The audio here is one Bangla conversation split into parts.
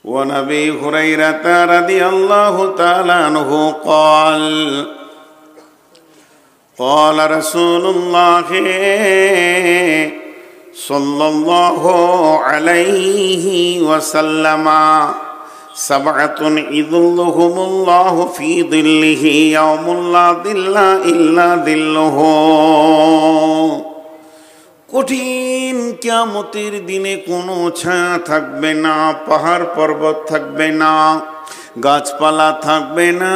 وعن أبي هريرة رضي الله تعالى عنه قال قال رسول الله صلى الله عليه وسلم سبعة يظلهم الله في ظله يوم لا ظل إلا ظله কঠিন কিয়ামতের দিনে কোনো ছায়া থাকবে না, পাহাড় পর্বত থাকবে না, গাছপালা থাকবে না,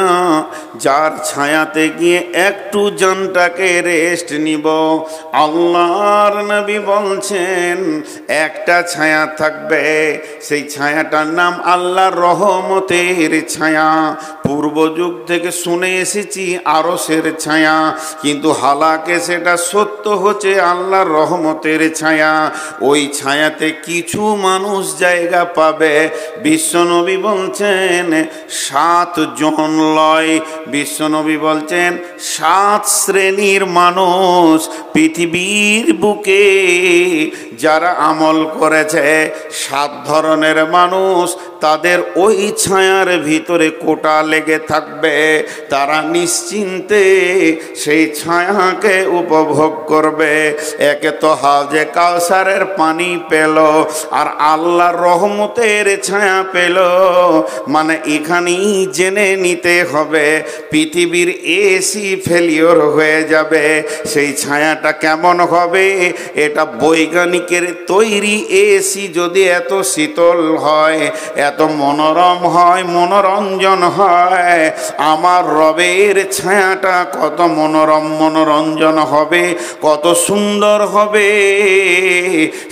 যার ছায়াতে গিয়ে একটু জানটাকে রেস্ট নিব। আল্লাহর নবী বলছেন একটা ছায়া থাকবে, সেই ছায়াটার নাম আল্লাহর রহমতের ছায়া। পূর্ব যুগ থেকে শুনে এসেছি আরশের ছায়া, কিন্তু হালাকে সেটা সত্য হচ্ছে আল্লাহর রহমতের ছায়া। ওই ছায়াতে কিছু মানুষ জায়গা পাবে। বিশ্বনবী বলছেন 7 জন লয়। বিশ্বনবী বলছেন 7 শ্রেণীর মানুষ পৃথিবীর বুকে যারা আমল করেছে, 7 ধরনের মানুষ, তাদের ওই ছায়ার ভিতরে কোটা লেগে থাকবে। তারা নিশ্চিন্তে সেই ছায়াকে উপভোগ করবে। একে তো হাউজে কাউসারের পানি পেল, আর আল্লাহর রহমতের ছায়া পেল। মানে এখানেই জেনে নিতে হবে পৃথিবীর এসি ফেলিওর হয়ে যাবে। সেই ছায়াটা কেমন হবে? এটা বৈজ্ঞানিকের তৈরি এসি যদি এত শীতল হয়, এত মনোরম হয়, মনোরঞ্জন হয়, আমার রবের ছায়াটা কত মনোরম মনোরঞ্জন হবে, কত সুন্দর হবে।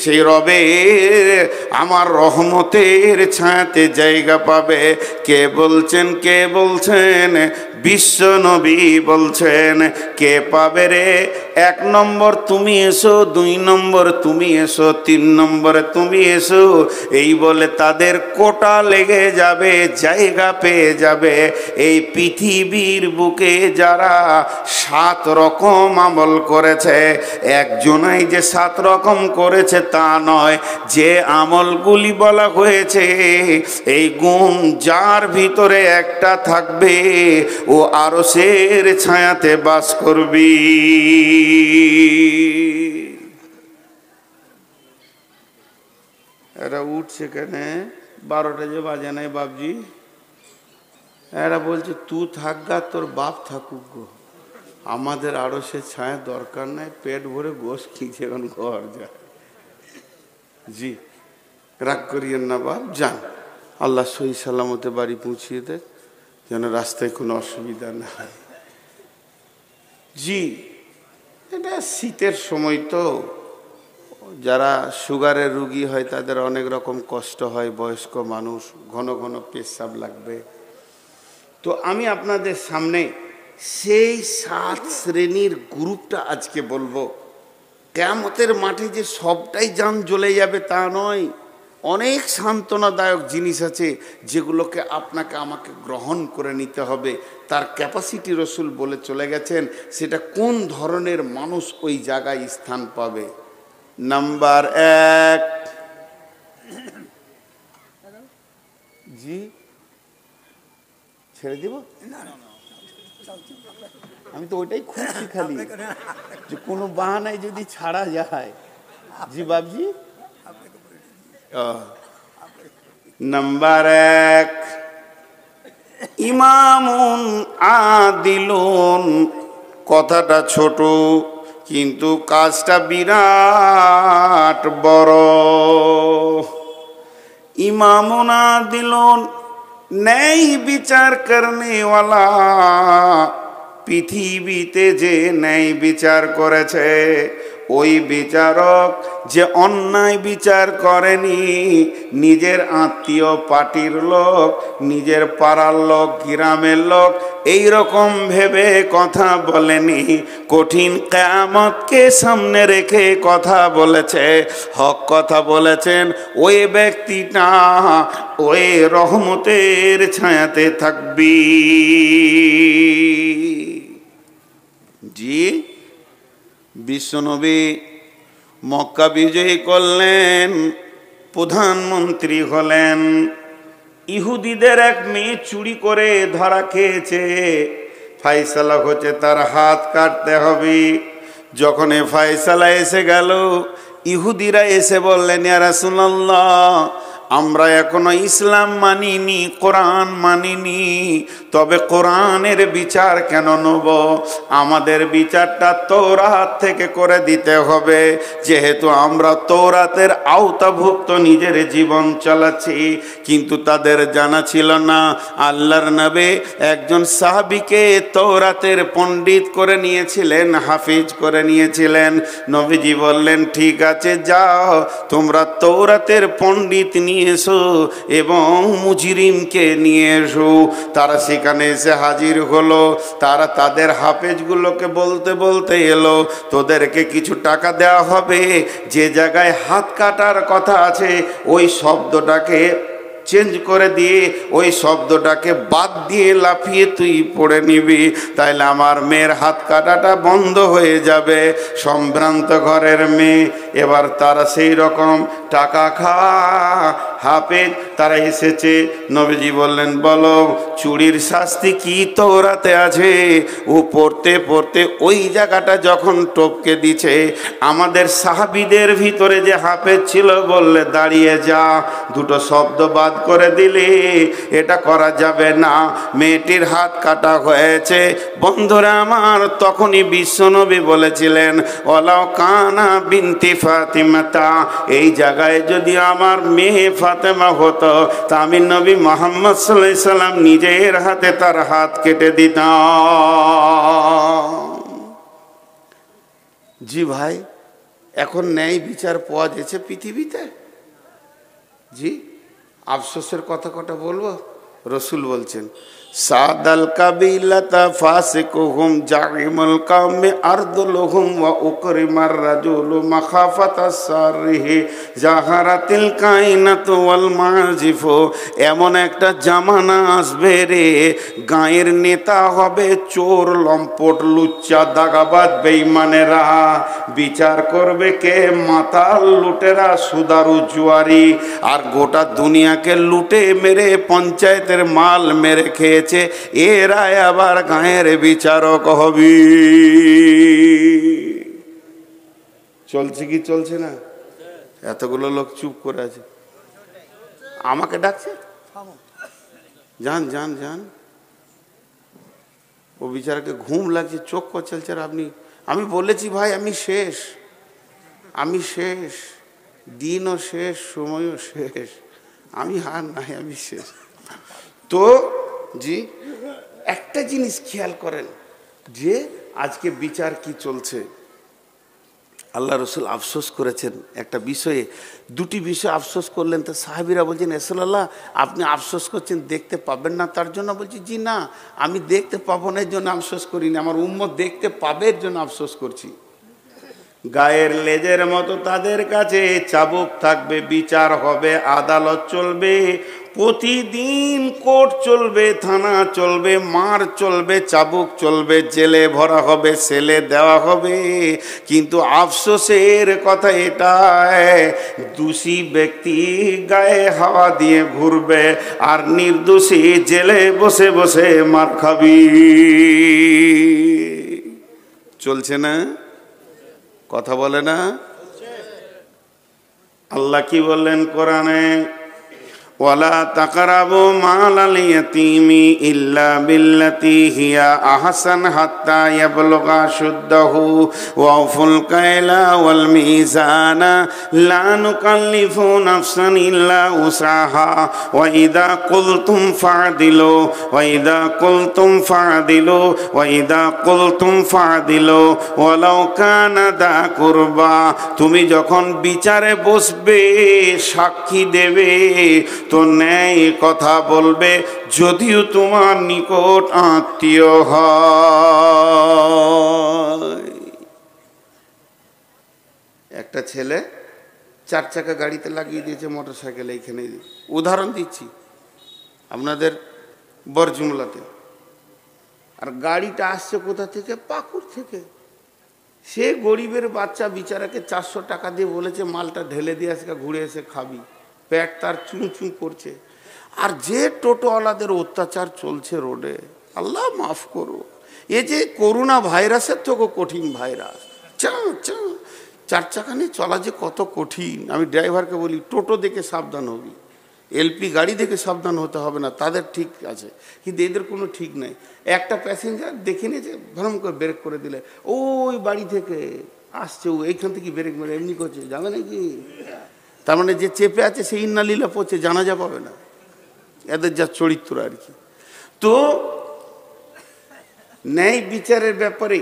সেই রবের আমার রহমতের ছায়াতে জায়গা পাবে। কে বলছেন? কে বলছেন? বিশ্ব নবী বলছেন। কে পাবে রে? 1 নম্বর তুমি এসো, 2 নম্বর তুমি এসো, 3 নম্বরে তুমি এসো। এই বলে তাদের কোটা লেগে যাবে, জায়গা পেয়ে যাবে। এই পৃথিবীর বুকে যারা 7 রকম আমল করেছে, একজনাই যে 7 রকম করেছে তা নয়। যে আমলগুলি বলা হয়েছে, এই গুণ যার ভিতরে একটা থাকবে, ও আরশের ছায়াতে বাস করবি। এরা উঠছে কেন? 12টা যে বাজে নাই বাপজি। এরা বলছে তুই থাক গা, তোর বাপ থাকুক গো, আমাদের আরশের ছায়া দরকার নাই, পেট ভরে গোশ খেয়েছে, এখন ঘর যা। জি, রাগ করিয়েন না বাপ, যান। আল্লাহ সহি সালামতে বাড়ি পৌঁছিয়ে দেয়, যেন রাস্তায় কোনো অসুবিধা না হয়। জি, এটা শীতের সময় তো, যারা সুগারের রুগী হয় তাদের অনেক রকম কষ্ট হয়, বয়স্ক মানুষ, ঘন ঘন পেশাব লাগবে। তো আমি আপনাদের সামনে সেই 7 শ্রেণীর গ্রুপটা আজকে বলবো। কিয়ামতের মাঠে যে সবটাই জান জ্বলে যাবে তা নয়, অনেক সান্ত্বনাদায়ক জিনিস আছে যেগুলোকে আপনাকে আমাকে গ্রহণ করে নিতে হবে। তার ক্যাপাসিটি রসুল বলে চলে গেছেন, সেটা কোন ধরনের মানুষ ওই জায়গায় স্থান পাবে। নাম্বার 1, জি ছেড়ে দিব? আমি তো ওইটাই খুঁজছি খালি, যে কোনো বাহানায় যদি ছাড়া যায়। জি বাবজি। নাম্বার 1, ইমামুন আদিলুন। কথাটা ছোট কিন্তু কাজটা বিরাট বড়। ইমামুন আদিলুন, ন্যায় বিচার করনেওয়ালা। পৃথিবীতে যে ন্যায় বিচার করেছে, ওই বিচারক যে অন্যায় বিচার করেনি, নিজের আত্মীয় পার্টির লোক, নিজের পাড়ার লোক, গ্রামের লোক এই রকম ভেবে কথা বলেনি, কঠিন কিয়ামতকে সামনে রেখে কথা বলেছে, হক কথা বলেছেন। ওই ব্যক্তিটা ওই রহমতের ছায়াতে থাকবি। জি, বিশ্বনবী মক্কা বিজয় করলেন, প্রধানমন্ত্রী হলেন, ইহুদিদের এক মেয়ে চুরি করে ধরা খেয়েছে, ফায়সালা হচ্ছে তার হাত কাটতে হবে। যখন এ ফায়সালা এসে গেল, ইহুদিরা এসে বললেন, ইয়া রাসূলুল্লাহ, আমরা এখনো ইসলাম মানিনি, কোরআন মানিনি, তবে কোরআনের বিচার কেন নেব? আমাদের বিচারটা তৌরাত থেকে করে দিতে হবে, যেহেতু আমরা তৌরাতের আওতাভুক্ত নিজের জীবন চালাচ্ছি। কিন্তু তাদের জানা ছিল না আল্লাহর নবী একজন সাহাবীকে তৌরাতের পণ্ডিত করে নিয়েছিলেন, হাফিজ করে নিয়েছিলেন। নবীজি বললেন, ঠিক আছে, যাও তোমরা তৌরাতের পণ্ডিত নিয়ে এসো এবং মুজরিমকে নিয়ে এসো। তারা সেখানে এসে হাজির হলো। তারা তাদের হাফেজগুলোকে বলতে বলতে এলো, তোদেরকে কিছু টাকা দেওয়া হবে, যে জায়গায় হাত কাটার কথা আছে ওই শব্দটাকে চেঞ্জ করে দিয়ে ওই শব্দটাকে বাদ দিয়ে লাফিয়ে তুই পড়ে নিবি, তাইলে আমার মেয়ের হাত কাটাটা বন্ধ হয়ে যাবে। সম্ভ্রান্ত ঘরের মেয়ে। এবার তারা সেই রকম টাকা হাফেজ তারা এসেছে। নবীজি বললেন, বলো চুরির শাস্তি কি তৌরাতে আছে? ও পড়তে পড়তে ওই জায়গাটা যখন টপকে দিছে, আমাদের সাহাবীদের ভিতরে যে হাফেজ ছিল বললে, দাঁড়িয়ে যা, দুটো শব্দ বাদ করে দিলে এটা করা যাবে না, মেয়েটির হাত কাটা হয়েছে। বন্ধুরা আমার, তখনই বিশ্বনবী বলেছিলেন, ওয়ালাউ কানা বিনতি ফাতিমাতা, এই জায়গায় যদি আমার মেয়ে ফাতেমা হতো তা আমি নবী মুহাম্মদ সাল্লাল্লাহু আলাইহি সাল্লাম নিজের হাতে তার হাত কেটে দিতাম। জি ভাই, এখন ন্যায় বিচার পাওয়া যাচ্ছে পৃথিবীতে? জি, আফসোসের কথা কটা বলবো। রসুল বলছেন, সাদাল কাবিলাতা ফাসিকুহুম জাইমুল কাওমি আরদুলহুম ওয়া উকরিমার রাজুলু মাখাফাতাস সারহি জাহারাতিল কায়নাতু ওয়াল মাজিফু। এমন একটা জামানা আসবে রে, গায়ের নেতা হবে চোর, লম্পট, লুচ্চা, দাগাবাজ, বেঈমানেরা। বিচার করবে কে? মাতাল, লুটেরা, সুদারু, জুয়ারি। আর গোটা দুনিয়াকে লুটে মেরে পঞ্চায়েতের মাল মেরে খেয়েছে, এরাই আবার গায়ের বিচারক হবি। চলছে কি চলছে না? এতগুলো লোক চুপ করে আছে, আমাকে ডাকছে, যান যান যান। ও বিচারকে ঘুম লাগছে, চোখ কচলছে। আর আপনি, আমি বলেছি ভাই আমি শেষ, আমি শেষ, দিনও শেষ, সময়ও শেষ, আমি হার নাই, আমি শেষ। তো জি, একটা জিনিস খেয়াল করেন যে আজকে বিচার কি চলছে। আল্লাহ রসুল আফসোস করেছেন একটা বিষয়ে, দুটি বিষয় আফসোস করলেন। তো সাহাবীরা বলছেন, রাসূলুল্লাহ আপনি আফসোস করছেন দেখতে পাবেন না তার জন্য? বলছি, জি না, আমি দেখতে পাবো না এর জন্য আফসোস করিনি, আমার উম্মত দেখতে পাবে এর জন্য আফসোস করছি। গায়ের লেজের মতো তাদের কাছে চাবুক থাকবে, বিচার হবে, আদালত চলবে, প্রতিদিন কোর্ট চলবে, থানা চলবে, মার চলবে, চাবুক চলবে, জেলে ভরা হবে, সেলে দেওয়া হবে। কিন্তু আফসোসের কথা এটাই, দোষী ব্যক্তি গায়ে হাওয়া দিয়ে ঘুরবে আর নির্দোষী জেলে বসে বসে মার খাবি। চলছে না? কথা বলে না? আল্লাহ কি বললেন কোরআনে? ওয়ালা তাকরাবু মালাল ইয়াতীমি ইল্লা বিল্লাতী হিয়া আহসান হাত্তা ইয়াবলুগা শুদ্দাহু ওয়াউফুল কায়লা ওয়াল মিজানা লা নুকাল্লিফু নাফসান ইল্লা উসাহা ওয়া ইযা কুলতুম ফা'দিলু ওয়া ইযা কুলতুম ফা'দিলু ওয়া ইযা কুলতুম ফা'দিলু ওয়ালাউ কানা দা কুরবা। তুমি যখন বিচারে বসবে, সাক্ষী দেবে, তো ন্যায় কথা বলবে, যদিও তোমার নিকট আত্মীয় হয়। একটা ছেলে 4 চাকা গাড়িতে লাগিয়ে দিয়েছে মোটর সাইকেল, এইখানে উদাহরণ দিচ্ছি আপনাদের বরজুমলাতে। আর গাড়িটা আসছে কোথা থেকে? পাকুড় থেকে। সে গরিবের বাচ্চা বিচারাকে 400 টাকা দিয়ে বলেছে মালটা ঢেলে দিয়ে আজকে ঘুরে এসে খাবি। পেট তার চুঁ চুঁ করছে। আর যে টোটোওয়ালাদের অত্যাচার চলছে রোডে, আল্লাহ মাফ করো। এ যে করোনা ভাইরাসের থেকেও কঠিন ভাইরাস। চার চাকা নিয়ে চলা যে কত কঠিন। আমি ড্রাইভারকে বলি, টোটো দেখে সাবধান হবি, এলপি গাড়ি দেখে সাবধান হতে হবে না, তাদের ঠিক আছে, কিন্তু এদের কোনো ঠিক নেই। একটা প্যাসেঞ্জার দেখে নিয়েছে, ভরম করে ব্রেক করে দিলে, ওই বাড়ি থেকে আসছে, ও এইখান থেকে ব্রেক মেরে এমনি করছে, যাবে নাকি? তার মানে যে চেপে আছে সেই ইন্নালিলা পড়ছে, জানাজা পাবে না। এদের যা চরিত্র আর কি। তো ন্যায় বিচারের ব্যাপারে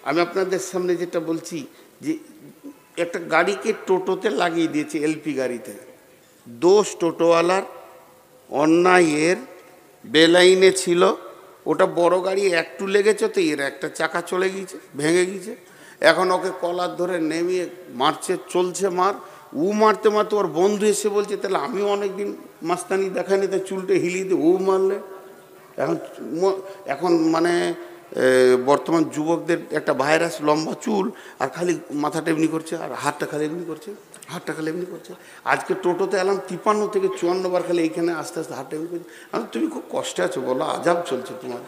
আমি আপনাদের সামনে যেটা বলছি, যে একটা গাড়িকে টোটোতে লাগিয়ে দিয়েছে, এলপি গাড়িতে। দোষ টোটোওয়ালার, অন্যায়ের। বেলাইনে ছিল, ওটা বড় গাড়ি একটু লেগেছে, তো এর একটা চাকা চলে গিয়েছে, ভেঙে গিয়েছে। এখন ওকে কলার ধরে নেমিয়ে মারছে, চলছে মার। ও মারতে মারতে ওর বন্ধু এসে বলছে, তাহলে আমিও অনেকদিন মাস্তানি দেখায়নি, তাই চুলটা হিলিয়ে দিয়ে ও মারলে। এখন মানে বর্তমান যুবকদের একটা ভাইরাস, লম্বা চুল আর খালি মাথাটা এমনি করছে, আর হাতটা খালি এমনি করছে, হাতটা খালি এমনি করছে। আজকে টোটোতে এলাম 53 থেকে 54 বার খালি এইখানে আস্তে আস্তে হাতটা এমনি করছে। আমি, তুমি খুব কষ্টে আছো বলো, আজাব চলছে তোমার।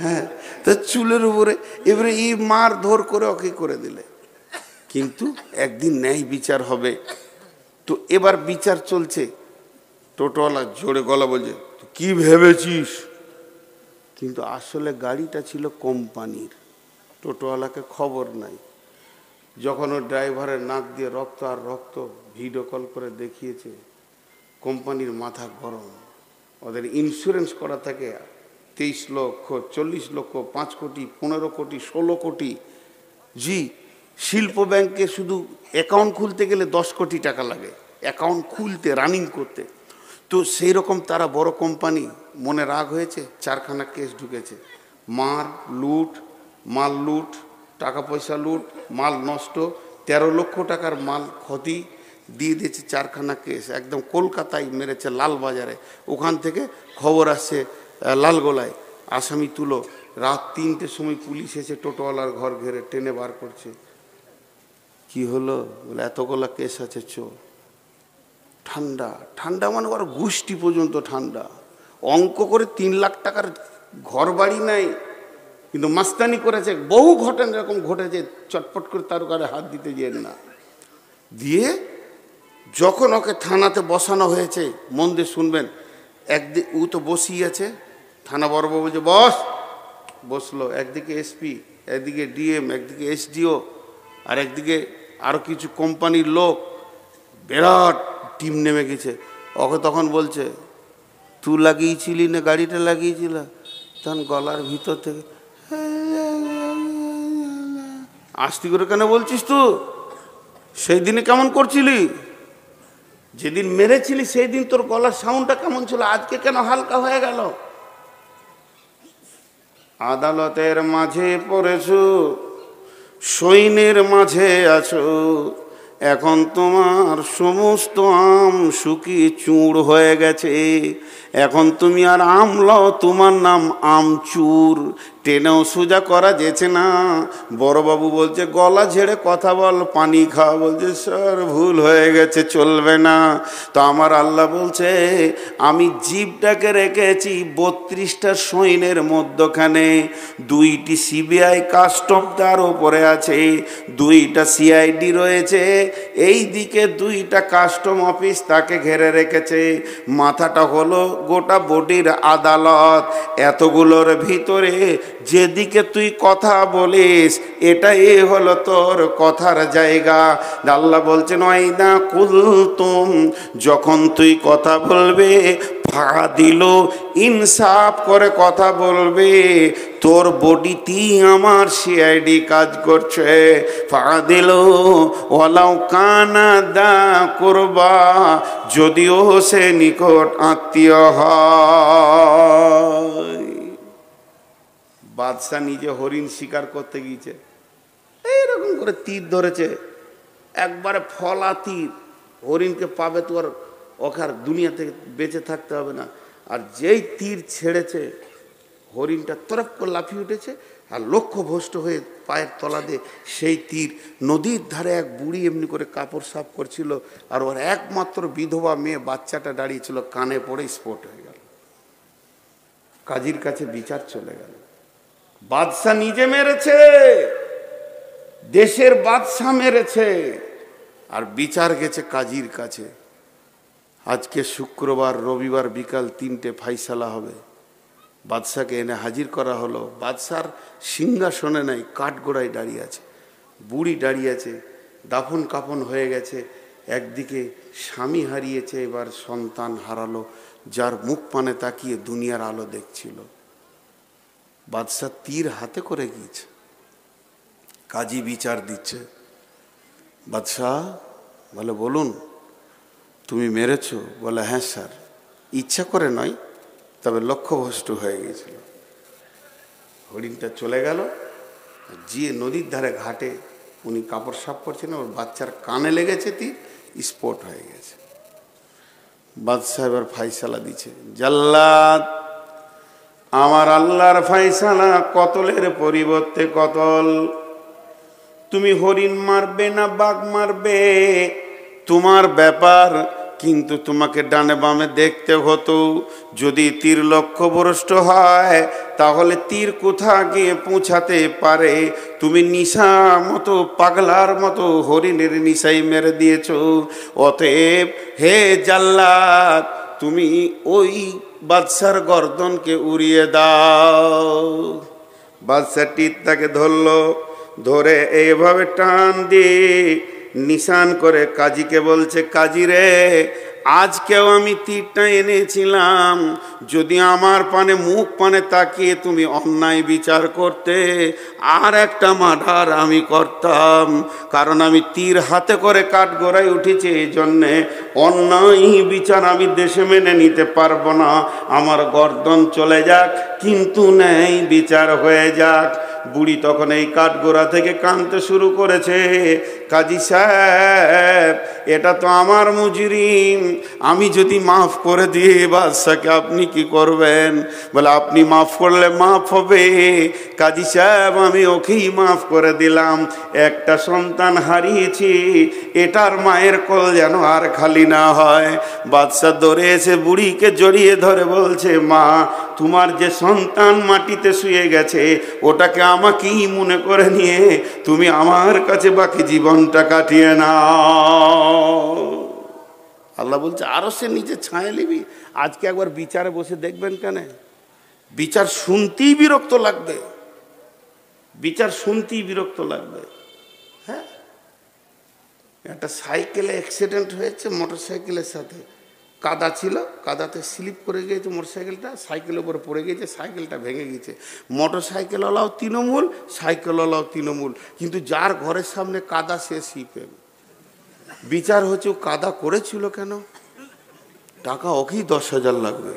হ্যাঁ, তা চুলের উপরে এবারে এই মার ধর করে ওকে করে দিলে। কিন্তু একদিন ন্যায় বিচার হবে। তো এবার বিচার চলছে। টোটোওয়ালা জোরে গলা বলছে, কি ভেবেছিস? কিন্তু আসলে গাড়িটা ছিল কোম্পানির, টোটোওয়ালাকে খবর নাই। যখন ওর ড্রাইভারের নাক দিয়ে রক্ত আর রক্ত, ভিডিও কল করে দেখিয়েছে, কোম্পানির মাথা গরম। ওদের ইন্স্যুরেন্স করা থাকে 23 লক্ষ, 40 লক্ষ, 5 কোটি, 15 কোটি, 16 কোটি। জি, শিল্প ব্যাংকে শুধু অ্যাকাউন্ট খুলতে গেলে 10 কোটি টাকা লাগে, অ্যাকাউন্ট খুলতে, রানিং করতে। তো সেই রকম তারা বড় কোম্পানি, মনে রাগ হয়েছে, 4খানা কেস ঢুকেছে। মার লুট, মাল লুট, টাকা পয়সা লুট, মাল নষ্ট, 13 লক্ষ টাকার মাল ক্ষতি দিয়ে দিয়েছে। 4খানা কেস একদম কলকাতায় মেরেছে, লালবাজারে। ওখান থেকে খবর আসছে লালগোলায়, আসামি তুলো। রাত 3টের সময় পুলিশ এসে টোটোওয়ালার ঘর ঘেরে টেনে বার করছে। কি হলো? বলে এতগুলা কেস আছে, চোর। ঠান্ডা, ঠান্ডা মানে ওর গোষ্ঠী পর্যন্ত ঠান্ডা। অঙ্ক করে 3 লাখ টাকার ঘর বাড়ি নাই, কিন্তু মাস্তানি করেছে। বহু ঘটনা এরকম ঘটেছে, চটপট করে তার গায়ে হাত দিতে যেন না। দিয়ে যখন ওকে থানাতে বসানো হয়েছে, মন দিয়ে শুনবেন, একদিন ও তো বসিয়ে আছে, থানা বড়বাবু বলছে বস, বসলো। একদিকে এসপি, একদিকে ডিএম, একদিকে এসডিও, আর একদিকে আরও কিছু কোম্পানির লোক, বিরাট টিম নেমে গেছে। ওকে তখন বলছে, তুই লাগিয়েছিলি না গাড়িটা লাগিয়েছিল? তখন গলার ভিতর থেকে, আস্তি করে কেন বলছিস? তুই সেই দিনে কেমন করছিলি? যেদিন মেরেছিলি সেই দিন তোর গলার সাউন্ডটা কেমন ছিল, আজকে কেন হালকা হয়ে গেল? আদালতের মাঝে পড়েছো, সৈন্যের মাঝে আছো, এখন তোমার সমস্ত আম শুকিয়ে চূড় হয়ে গেছে। এখন তুমি আর আমলাও, তোমার নাম আমচুর। টেনেও সোজা করা যেছে না। বড়বাবু বলছে গলা ঝেড়ে কথা বল, পানি খাওয়া। বলছে স্যার ভুল হয়ে গেছে, চলবে না। তো আমার আল্লাহ বলছে, আমি জিভটাকে রেখেছি 32টা সৈন্যের মধ্যখানে। 2টি সিবিআই কাস্টম তার ওপরে আছে, 2টা সিআইডি রয়েছে, এই দিকে 2টা কাস্টম অফিস তাকে ঘেরে রেখেছে। মাথাটা হলো গোটা বডির আদালত। এতগুলোর ভিতরে যেদিকে তুই কথা বলিস, এটাই হলো তোর কথার জায়গা। আল্লাহ বলছেন, ওয়াইদা কুলতুম, যখন তুই কথা বলবে, ফাদিল, ইনসাফ করে কথা বলবে। তোর বডিতেই আমার সিআইডি কাজ করছে। ফাদিল ওয়ালাউ কানা দা কুরবা, যদিও সে নিকট আত্মীয় হয়। বাদশাহ নিজে হরিণ শিকার করতে গিয়েছে, এইরকম করে তীর ধরেছে, একবারে ফলা তীর। হরিণকে পাবে তো আর ওকে আর দুনিয়া থেকে বেঁচে থাকতে হবে না। আর যেই তীর ছেড়েছে, হরিণটা তরফ করে লাফিয়ে উঠেছে, আর লক্ষ্যভ্রষ্ট হয়ে পায়ের তলা দিয়ে সেই তীর। নদীর ধারে এক বুড়ি এমনি করে কাপড় সাফ করছিল, আর ওর একমাত্র বিধবা মেয়ে বাচ্চাটা দাঁড়িয়েছিল, কানে পড়ে স্পট হয়ে গেল। কাজীর কাছে বিচার চলে গেল। বাদশা নিজে মেরেছে, দেশের বাদশা মেরেছে, আর বিচার গেছে কাজীর কাছে। আজকে শুক্রবার, রবিবার বিকাল 3টে ফাইসালা হবে। বাদশাকে এনে হাজির করা হলো। বাদশার সিংহাসনে নাই, কাঠগোড়ায় দাঁড়িয়ে আছে, বুড়ি দাঁড়িয়ে আছে, দাফন কাফন হয়ে গেছে। একদিকে স্বামী হারিয়েছে, এবার সন্তান হারালো, যার মুখ পানে তাকিয়ে দুনিয়ার আলো দেখছিল। বাদশা তীর হাতে করে গিয়েছে, কাজী বিচার দিচ্ছে। বাদশাহ বলে, বলুন তুমি মেরেছো? বলে, হ্যাঁ স্যার, ইচ্ছা করে নয়, তবে লক্ষ্যভ্রষ্ট হয়ে গিয়েছিল। হরিণটা চলে গেল, গিয়ে নদীর ধারে ঘাটে উনি কাপড় সাফ করছেন, ওর বাচ্চার কানে লেগেছে, তীর স্পট হয়ে গেছে। বাদশাহ এবার ফাইসালা দিচ্ছে, জাল্লাদ, আমার আল্লাহর ফাইসালা কতলের পরিবর্তে কতল। তুমি হরিণ মারবে না বাঘ মারবে তোমার ব্যাপার, কিন্তু তোমাকে ডানে বামে দেখতে হতো। যদি তীর লক্ষ্যভ্রষ্ট হয় তাহলে তীর কোথা গিয়ে পৌঁছাতে পারে। তুমি নিশা মতো, পাগলার মতো হরিণের নিশাই মেরে দিয়েছ। অতএব হে জাল্লাদ, তুমি ওই বাদশার গর্দনকে উড়িয়ে দাও। বাদশা তীর তাকে ধরলো, ধরে এইভাবে টান দিয়ে নিশান করে কাজীকে বলছে, কাজী রে, আজকেও আমি তীরটা এনেছিলাম, যদি আমার পানে মুখ পানে তাকিয়ে তুমি অন্যায় বিচার করতে, আর একটা মার্ডার আমি করতাম। কারণ আমি তীর হাতে করে কাঠগড়ায় উঠেছি, এই জন্যে অন্যায় বিচার আমি দেশে মেনে নিতে পারবো না। আমার গর্দন চলে যাক, কিন্তু ন্যায় বিচার হয়ে যাক। বুড়ি তখন এই কাঠগোড়া থেকে কাঁদতে শুরু করেছে, কাজী সাহেব, এটা তো আমার মুজরিম, আমি যদি মাফ করে দিই বাদশাকে আপনি কি করবেন? বলে, আপনি মাফ করলে মাফ হবে। কাজী সাহেব, আমি ওকেই মাফ করে দিলাম, একটা সন্তান হারিয়েছি, এটার মায়ের কোল যেন আর খালি না হয়। বাদশা দৌড়ে এসে বুড়িকে জড়িয়ে ধরে বলছে, মা, তোমার যে সন্তান মাটিতে শুয়ে গেছে, ওটাকে আমাকেই মনে করে নিয়ে তুমি আমার কাছে বাকি জীবনটা কাটিয়ে নাও। আল্লাহ বলছে, আরো সে নিচে ছায়া নিবি। আজকে একবার বিচারে বসে দেখবেন, কেন বিচার শুনতেই বিরক্ত লাগবে, বিচার শুনতেই বিরক্ত লাগবে। হ্যাঁ, একটা সাইকেলে অ্যাক্সিডেন্ট হয়েছে, মোটর সাইকেলের সাথে কাদা ছিল, কাদাতে স্লিপ করে গিয়েছে মোটরসাইকেলটা, সাইকেলের উপরে পড়ে গিয়েছে, সাইকেলটা ভেঙে গিয়েছে। মোটর সাইকেলওয়ালাও তৃণমূল, সাইকেলওয়ালাও তৃণমূল, কিন্তু যার ঘরের সামনে কাদা সে সিপেম। বিচার হচ্ছে, ও কাদা করেছিল কেন, টাকা ওকেই 10,000 লাগবে।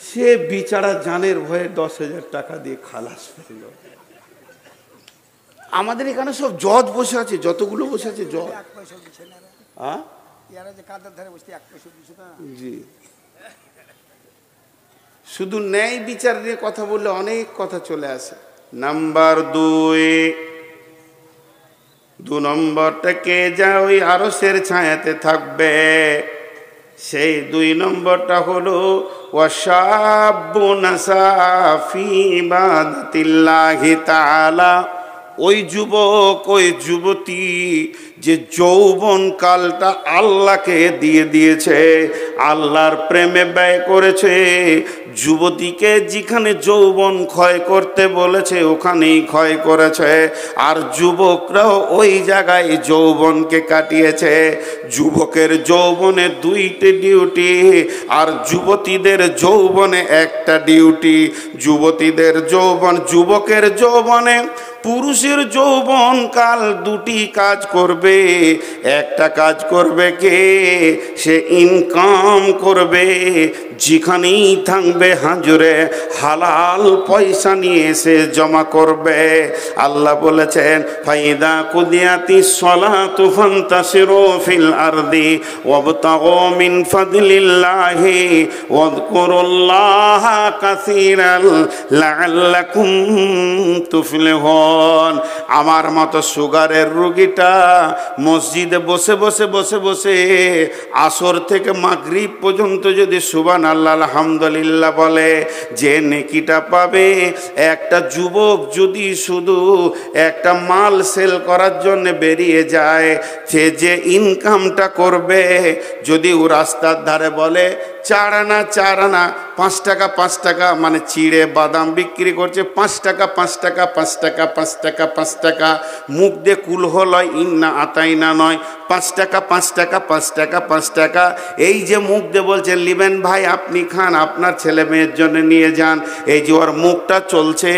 সে বিচারা জানের ভয়ে 10,000 টাকা দিয়ে খালাস পেল। আমাদের এখানে সব জজ বসে আছে, যতগুলো বসে আছে জজ। জি, শুধু ন্যায় বিচার নিয়ে কথা বললে অনেক কথা চলে আসে। নাম্বার 2 নম্বরটাকে যা ওই আরশের ছায়াতে থাকবে, সেই 2 নম্বরটা হলো ওয়াশাবুন নাসা ফি ইবাদাতিল্লাহি তাআলা। ওই যুবক, ওই যুবতী যে যৌবন কালটা আল্লাহকে দিয়ে দিয়েছে, আল্লাহর প্রেমে ব্যয় করেছে। যুবতীকে যেখানে যৌবন ক্ষয় করতে বলেছে ওখানেই ক্ষয় করেছে, আর যুবকরাও ওই জায়গায় যৌবনকে কাটিয়েছে। যুবকের যৌবনে 2টি ডিউটি, আর যুবতীদের যৌবনে একটা ডিউটি। যুবতীদের যৌবন, যুবকের যৌবনে পুরুষের যৌবন কাল দুটি কাজ করবে। একটা কাজ করবে কে? সে ইনকাম করবে, যেখানেই থাকবে হাজুরে হালাল পয়সা নিয়ে সে জমা করবে। আল্লাহ বলেছেন ফাইদা কুদিয়াতিস সালাতু ফান্তাশিরু ফিল আরদি ওয়াবতাগু মিন ফাদলিল্লাহি ওয়াযকুরুল্লাহা কাসীরান লাআল্লাকুম তুফলিহুন। আমার মতো সুগারের রোগীটা মসজিদে বসে বসে বসে বসে আসর থেকে মাগরিব পর্যন্ত যদি সুবহানাল্লাহ আলহামদুলিল্লাহ বলে, যে নেকিটা পাবে, একটা যুবক যদি শুধু একটা মাল সেল করার জন্য বেরিয়ে যায়, সে যে ইনকামটা করবে, যদি ও রাস্তার ধারে বলে 4 আনা 4 আনা 5 টাকা 5 টাকা, মানে চিড়ে বাদাম বিক্রি করছে 5 টাকা 5 টাকা 5 টাকা 5 টাকা 5 টাকা, মুখ দিয়ে কুলহ লয়, ইন্না আতাইনা নয়, 5 টাকা 5 টাকা 5 টাকা 5 টাকা, এই যে মুখ দিয়ে বলছে লিবেন ভাই আপনি খান, আপনার ছেলে মেয়ের জন্য নিয়ে যান, এই যে ওর মুখটা চলছে,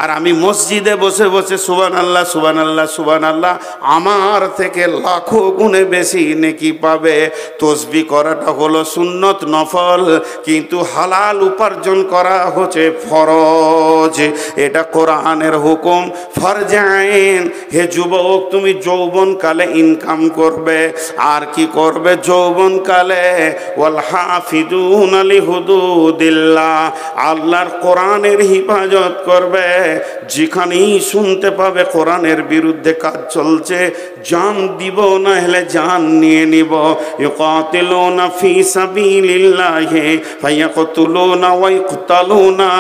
আর আমি মসজিদে বসে বসে সুবহানাল্লাহ সুবহানাল্লাহ সুবহানাল্লাহ, আমার থেকে লাখো গুণে বেশি নেকি পাবে। তসবিহ করাটা হলো সুন্নত নফল, কিন্তু হালাল উপার্জন করা হচ্ছে ফরজ, এটা কোরআনের হুকুম। ফরজে আইন। হে যুবক, তুমি যৌবনকালে ইনকাম করবে, আর কি করবে যৌবনকালে? ওয়াল হাফিজুনা লিহুদুদিল্লাহ, আল্লাহর কোরআনের হিফাজত করবে। যেখানেই শুনতে পাবে কোরআনের বিরুদ্ধে কাজ চলছে, জান দিব না হলে জান নিয়ে নিব। ইউকাতিলুনা ফি সাবিলিল্লাহি ফায়াকতুলুনা ওয়া ইকতালুনা,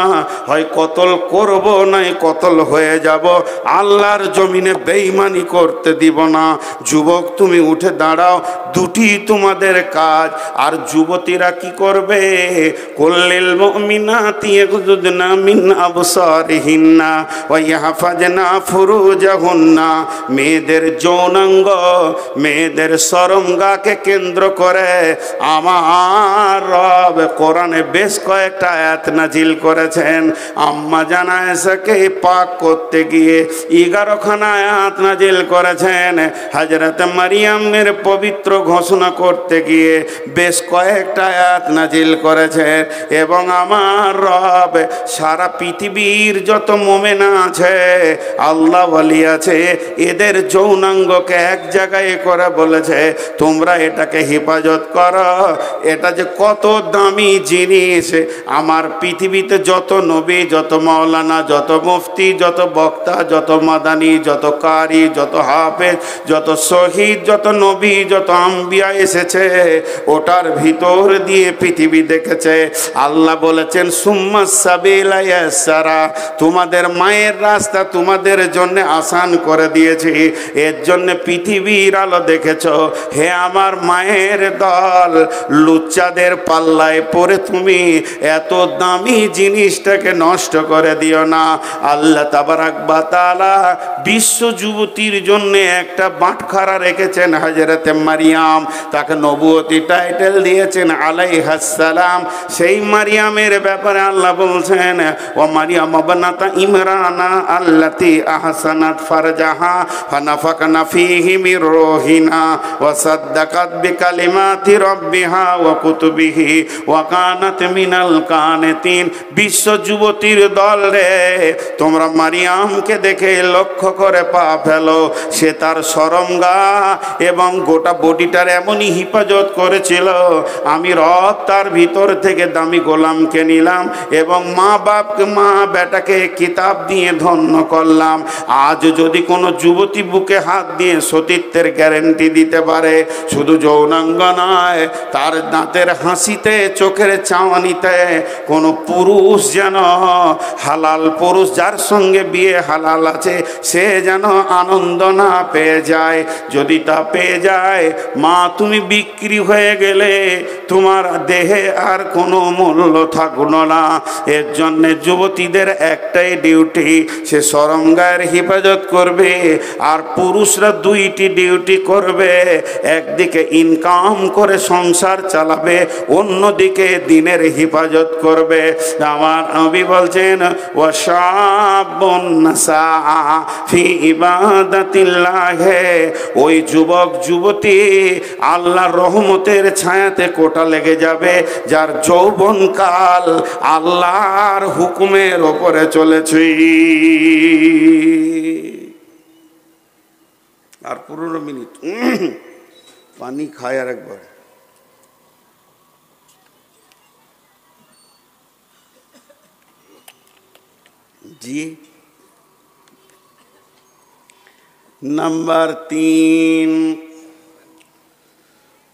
হয় কতল করব না কতল হয়ে যাব, আল্লাহর জমিনে বেঈমানি করতে দিব না। যুবক তুমি উঠে দাঁড়াও, দুটি তোমাদের কাজ। আর যুবতীরা কি করবে? কুল্লিল মুমিনাতি ইয়াগুযুদনা মিন আবসারিহিন্না ওয়া ইয়াহফাজনা ফুরুজাহুন্না, মেয়েদের যৌনাঙ্গ, মেয়েদের শরমগাকে কেন্দ্র করে আমার রব কোরআনে বেশ কয়েকটা আয়াত নাজিল করেছেন। আম্মা জানা এসাকে পাক করতে গিয়ে 11খানা আয়াত নাজিল করেছেন। হযরত মারিয়ামের পবিত্র ঘোষণা করতে গিয়ে বেশ কয়েকটা আয়াত নাজিল করেছেন। এবং আমার রব সারা পৃথিবীর যত মুমিন আছে, আল্লাহ ওয়ালি আছে, এদের যৌনাঙ্গকে এক জায়গায় করে বলেছে তোমরা এটাকে হেফাজত করো। এটা যে কত দামি জিনিস, আমার পৃথিবীতে যত নবী, যত মাওলানা, যত মুফতি, যত বক্তা, যত মাদানি, যত কারি, যত হাফেজ, যত শহীদ, যত নবী, যত আম্বিয়া এসেছে, ওটার ভিতর দিয়ে পৃথিবী দেখেছে। আল্লাহ বলেছেন সুম্মাস সাবিলা ইয়াসসারা, তোমাদের মায়ের রাস্তা তোমাদের জন্য আসান করে দিয়েছি, এর জন্য পৃথিবীর আলো দেখেছ। হে আমার মায়ের দল, লুচ্চাদের পাল্লায় পড়ে তুমি এত দামি জিনিসটাকে নষ্ট করে দিও না। আল্লাহ তাবারাক ওয়া তাআলা বিশ্ব যুবতীর জন্য একটা বাটখারা রেখেছেন, হযরতে মারিয়াম, তাকে নবুয়তি টাইটেল দিয়েছেন আলাইহাস সালাম। সেই মারিয়ামের ব্যাপারে আল্লাহ বলছেন ওয়া মারিয়াম ইবনাতা ইমরানা আল্লাতী আহসানাত ফারজাহা ফানাফাকনা ফীহি মির রূহিনা ওয়া সাদ্দাকাত বিকালিমাতি রাব্বিহা ওয়া কুতুবিহি ওয়া কানাত মিনাল কানিতিন। বিশ্ব যুবতীর দল রে, তোমরা মারিয়ামকে দেখে লক্ষ্য করে পা ফেলো। সে তার শরমগা এবং গোটা বডিটার এমনই হিফাজত করেছিল, আমি রব তার ভিতর থেকে দামি গোলামকে নিলাম এবং মা বাপকে, মা বেটাকে কিতাব দিয়ে ধন্য করলাম। আজ যদি কোনো যুবতী বুকে হাত দিয়ে সতীত্বের গ্যারেন্টি দিতে পারে, শুধু যৌনাঙ্গ নয়, তার দাঁতের হাসিতে, চোখের চাওয়ানিতে কোনো পুরুষ যেন, হালাল পুরুষ যার সঙ্গে বিয়ে হালাল আছে, সে যেন আনন্দ না পেয়ে যায়। যদি তা পেয়ে যায়, মা তুমি বিক্রি হয়ে গেলে, তোমার দেহে আর কোনো মূল্য থাকলো না। এর জন্যে যুবতীদের একটাই ডিউটি, সে শরমগায়ের হেফাজত করবে, আর পুরুষরা দুইটি ডিউটি করবে। একদিকে ইনকাম করে সংসার চালাবে, অন্যদিকে দিনের হেফাজত করবে। আমার নবী বলছেন ওয়াশাবুন নাসা ফি ইবাদাতিল্লাহ, ওই যুবক যুবতী আল্লাহর রহমতের ছায়াতে কোটা লেগে যাবে, যার যৌবনকাল আল্লাহর হুকুমের ওপরে চলেছে। আর 15 মিনিট পানি খায় আর একবার। জি, নাম্বার 3,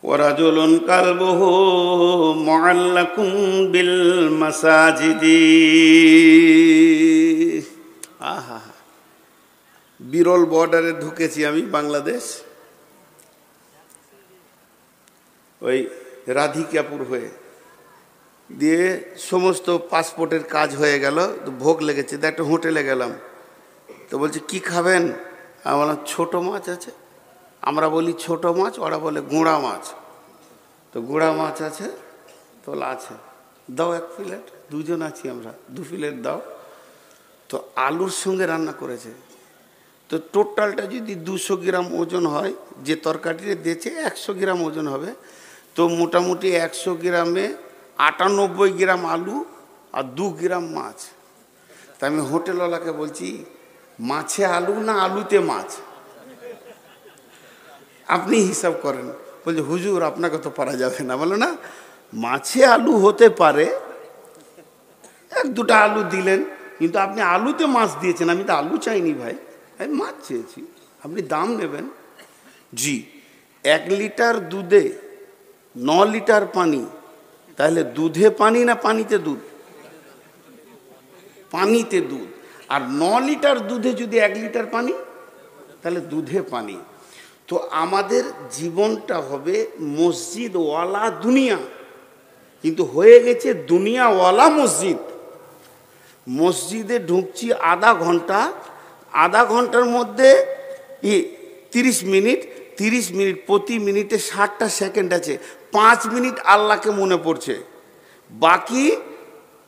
ওয়ারাজুলুন কালবুহু মুআল্লাকুন বিল মাসাজিদি। আহা, বিরল বর্ডারে ঢুকেছি আমি বাংলাদেশ, ওই রাধিকাপুর হয়ে দিয়ে সমস্ত পাসপোর্টের কাজ হয়ে গেল, তো ভোগ লেগেছে, তো একটা হোটেলে গেলাম, তো বলছে কি খাবেন? আমি বললাম ছোট মাছ আছে। আমরা বলি ছোট মাছ, ওরা বলে গুঁড়া মাছ। তো গুঁড়া মাছ আছে, তো আছে, দাও 1 প্লেট, দুজন আছি আমরা, 2 প্লেট দাও। তো আলুর সঙ্গে রান্না করেছে, তো টোটালটা যদি 200 গ্রাম ওজন হয়, যে তরকারিটা দিয়েছে 100 গ্রাম ওজন হবে, তো মোটামুটি 100 গ্রামে 98 গ্রাম আলু আর 2 গ্রাম মাছ। তা আমি হোটেলওয়ালাকে বলছি মাছে আলু না আলুতে মাছ, আপনি হিসাব করেন। বলছে হুজুর আপনাকে তো পারা যাবে না। বলে না, মাছে আলু হতে পারে, 1-2টা আলু দিলেন, কিন্তু আপনি আলুতে মাছ দিয়েছেন। আমি তো আলু চাইনি ভাই, আমি মাছ চেয়েছি, আপনি দাম নেবেন। জি, 1 লিটার দুধে 9 লিটার পানি, তাহলে দুধে পানি না পানিতে দুধ? পানিতে দুধ। আর 9 লিটার দুধে যদি 1 লিটার পানি, তাহলে দুধে পানি। তো আমাদের জীবনটা হবে মসজিদওয়ালা দুনিয়া, কিন্তু হয়ে গেছে দুনিয়াওয়ালা মসজিদ। মসজিদে ঢুকছি আধা ঘন্টার মধ্যে 30 মিনিট, 30 মিনিট, প্রতি মিনিটে 60টা সেকেন্ড আছে, 5 মিনিট আল্লাহকে মনে পড়ছে, বাকি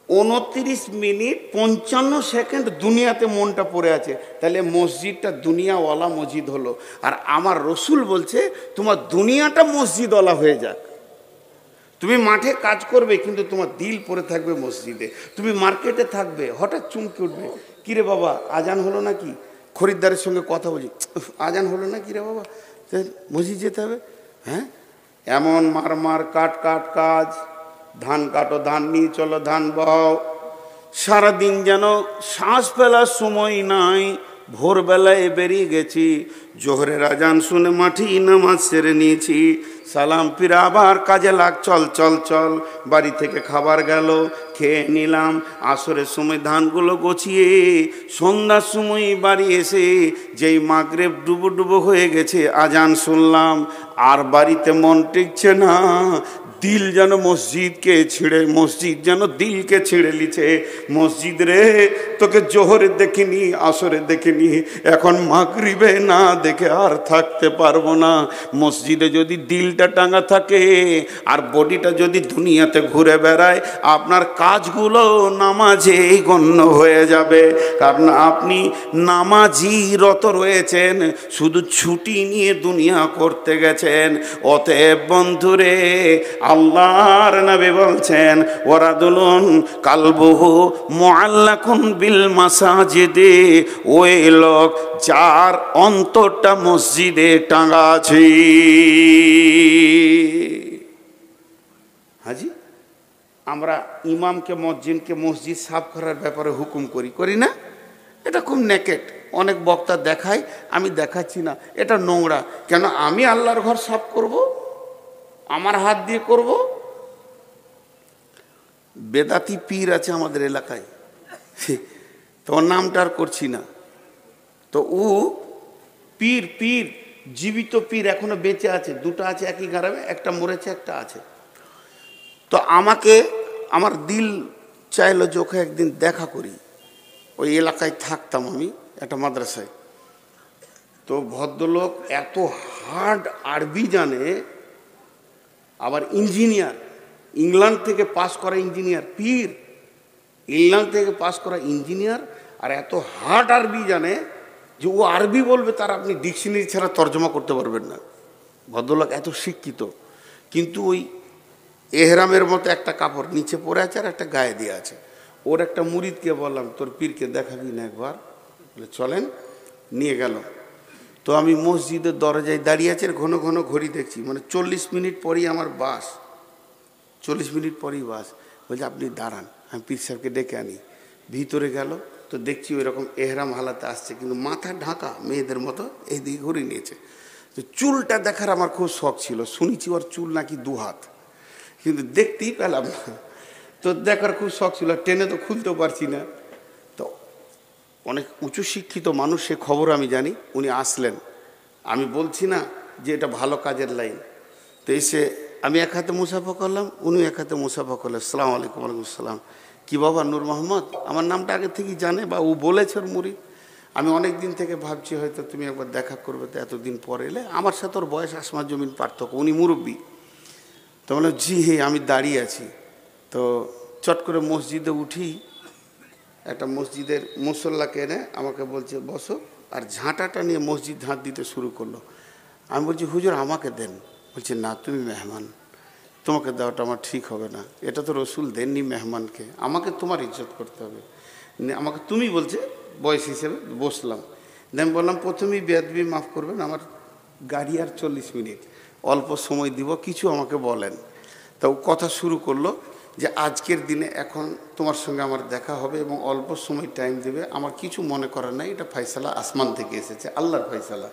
29 মিনিট 55 সেকেন্ড দুনিয়াতে মনটা পড়ে আছে। তাহলে মসজিদটা দুনিয়াওয়ালা মসজিদ হলো। আর আমার রসুল বলছে তোমার দুনিয়াটা মসজিদওয়ালা হয়ে যাক। তুমি মাঠে কাজ করবে, কিন্তু তোমার দিল পড়ে থাকবে মসজিদে। তুমি মার্কেটে থাকবে, হঠাৎ চমকে উঠবে, কিরে বাবা আজান হলো নাকি? খরিদ্দারের সঙ্গে কথা বলি, আজান হলো না কিরে বাবা, মসজিদ যেতে হবে। হ্যাঁ, এমন মার কাজ, ধান কাটো, ধান নিয়ে চলো, ধান বহাও, সারাদিন যেন শ্বাস ফেলার সময় নাই। ভোরবেলায় বেরিয়ে গেছি, জোহরের আজান শুনে মাঠি নামাজ সেরে নিয়েছি, সালাম ফিরে আবার কাজে লাগ, চল। বাড়ি থেকে খাবার গেল, খেয়ে নিলাম। আসরের সময় ধানগুলো গছিয়ে সন্ধ্যার সময় বাড়ি এসে যেই মাগরিব ডুবো হয়ে গেছে, আজান শুনলাম, আর বাড়িতে মন টিকছে না। দিল যেন মসজিদ যেন দিলকে ছিঁড়ে লিছে। মসজিদ রে, তোকে জোহরে দেখিনি, আসরে দেখিনি, এখন মাগরিবে না দেখে আর থাকতে পারবো না। মসজিদে যদি দিলটা টাঙা থাকে আর বডিটা যদি দুনিয়াতে ঘুরে বেড়ায়, আপনার কাজগুলো নামাজেই গণ্য হয়ে যাবে। কারণ আপনি নামাজিরত রয়েছেন, শুধু ছুটি নিয়ে দুনিয়া করতে গেছেন। অতএব বন্ধুরে, আল্লাহর নবী বলছেন ওয়ারাদুলুন কালবুহু মুআল্লাকুন বিল মাসাজিদে, ওই লোক যার অন্তরটা মসজিদে টাঙা আছে। হাজি, আমরা ইমামকে মুয়াজ্জিনকে মসজিদ সাফ করার ব্যাপারে হুকুম করি না? এটা খুব নেকেট, অনেক বক্তা দেখায়, আমি দেখাচ্ছি না, এটা নোংরা। কেন আমি আল্লাহর ঘর সাফ করব? আমার হাত দিয়ে করব? বেদাতি পীর আছে আমাদের এলাকায়, তোর নামটা আর করছি না। তো ও পীর জীবিত পীর এখনো বেঁচে আছে, 2টা আছে একই গ্রামে, একটা মরেছে একটা আছে। তো আমাকে আমার দিল চাইলো যে ওকে একদিন দেখা করি। ওই এলাকায় থাকতাম আমি একটা মাদ্রাসায়। তো ভদ্রলোক এত হার্ড আরবি জানে, আবার ইঞ্জিনিয়ার, ইংল্যান্ড থেকে পাস করা ইঞ্জিনিয়ার, পীর, ইংল্যান্ড থেকে পাস করা ইঞ্জিনিয়ার, আর এত হার্ড আরবি জানে যে ও আরবি বলবে তার আপনি ডিকশনারি ছাড়া তর্জমা করতে পারবেন না। ভদ্রলোক এত শিক্ষিত, কিন্তু ওই এহরামের মতো একটা কাপড় নিচে পরে আছে আর একটা গায়ে দিয়ে আছে। ওর একটা মুরিদকে বললাম, তোর পীরকে দেখাবি না একবার? বলে চলেন, নিয়ে গেল। তো আমি মসজিদের দরজায় দাঁড়িয়ে আছি, ঘন ঘন ঘড়ি দেখছি, মানে 40 মিনিট পরেই আমার বাস, 40 মিনিট পরেই বাস। বলছে আপনি দাঁড়ান, আমি পীর সাহেবকে ডেকে আনি। ভিতরে গেল, তো দেখছি ওই রকম এহরাম হালাতে আসছে, কিন্তু মাথা ঢাকা মেয়েদের মতো এইদিকে ঘুরে নিয়েছে। তো চুলটা দেখার আমার খুব শখ ছিল, শুনেছি ওর চুল নাকি 2 হাত, কিন্তু দেখতেই পেলাম না। তো দেখার খুব শখ ছিল, টেনে তো খুলতেও পারছি না। তো অনেক উঁচু শিক্ষিত মানুষ, সে খবর আমি জানি। উনি আসলেন, আমি বলছি না যে এটা ভালো কাজের লাইন। তো এসে আমি এক হাতে মুসাফা করলাম, উনি এক হাতে মুসাফা করলেন। আসসালামু আলাইকুম। ওয়ালাইকুম আসসালাম। কী বাবা নূর মোহাম্মদ? আমার নামটা আগে থেকেই জানে, বা ও বলেছে ওর মুরিদ। আমি অনেক দিন থেকে ভাবছি হয়তো তুমি একবার দেখা করবে, তো এতদিন পরে এলে। আমার সাথে ওর বয়স আসমান জমিন পার্থক্য, উনি মুরব্বী। তো বললাম জি হে, আমি দাঁড়িয়ে আছি। তো চট করে মসজিদে উঠি, একটা মসজিদের মুসল্লাকে এনে আমাকে বলছে বসো, আর ঝাঁটাটা নিয়ে মসজিদ ঝাঁট দিতে শুরু করলো। আমি বলছি হুজুর আমাকে দেন। বলছে না, তুমি মেহমান, তোমাকে দেওয়াটা আমার ঠিক হবে না, এটা তো রসুল দেননি মেহমানকে, আমাকে তোমার ইজ্জত করতে হবে, আমাকে তুমি বলছে বয়স হিসেবে। বসলাম, দেন বললাম প্রথমেই বেয়াদবি মাফ করবেন, আমার গাড়ি আর 40 মিনিট, অল্প সময় দিব, কিছু আমাকে বলেন। তো কথা শুরু করলো যে আজকের দিনে এখন তোমার সঙ্গে আমার দেখা হবে এবং অল্প সময় টাইম দেবে, আমার কিছু মনে করার নাই, এটা ফয়সালা আসমান থেকে এসেছে, আল্লাহর ফয়সালা।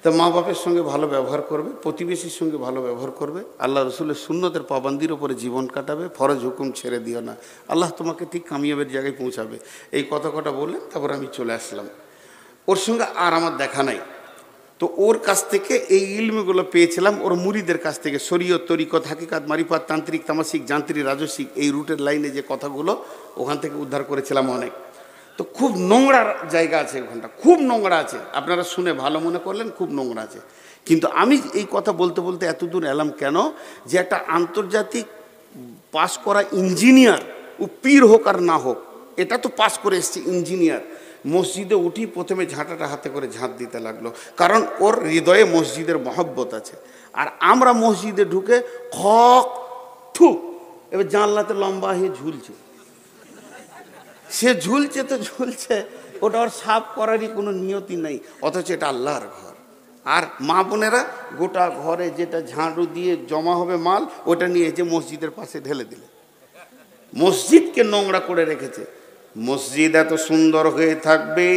তা মা বাপের সঙ্গে ভালো ব্যবহার করবে, প্রতিবেশীর সঙ্গে ভালো ব্যবহার করবে, আল্লাহ রসুলের সুন্নতের পাবন্দির ওপরে জীবন কাটাবে, ফরজ হুকুম ছেড়ে দিও না, আল্লাহ তোমাকে ঠিক কামিয়াবের জায়গায় পৌঁছাবে। এই কথা বললেন, তারপর আমি চলে আসলাম। ওর সঙ্গে আর আমার দেখা নাই। তো ওর কাছ থেকে এই ইলমগুলো পেয়েছিলাম ওর মুরিদের কাছ থেকে, শরীয়ত, তরিকত, হাকিকাত, মারিফাত, তান্ত্রিক, তামাসিক, যান্ত্রিক, রাজসিক, এই রুটের লাইনে যে কথাগুলো ওখান থেকে উদ্ধার করেছিলাম অনেক। তো খুব নোংরা জায়গা আছে ওখানটা, খুব নোংরা আছে, আপনারা শুনে ভালো মনে করলেন, খুব নোংরা আছে। কিন্তু আমি এই কথা বলতে বলতে এতদূর এলাম কেন, যে একটা আন্তর্জাতিক পাস করা ইঞ্জিনিয়ার, ও পীর হোক আর না হোক, এটা তো পাস করে এসছে ইঞ্জিনিয়ার, মসজিদে উঠি প্রথমে ঝাঁটাটা হাতে করে ঝাঁট দিতে লাগলো, কারণ ওর হৃদয়ে মসজিদের মহব্বত আছে। আর আমরা মসজিদে ঢুকে খক থু, এবার জানলাতে লম্বা হয়ে ঝুলছে, সে ঝুলছে তো ঝুলছে, ওটা ওর সাফ করারই কোনো নিয়তি নেই, অথচ এটা আল্লাহর ঘর। আর মা বোনেরা গোটা ঘরে যেটা ঝাড়ু দিয়ে জমা হবে মাল, ওটা নিয়ে যে মসজিদের পাশে ঢেলে দিলে, মসজিদকে নোংরা করে রেখেছে। মসজিদ এত সুন্দর হয়ে থাকবে,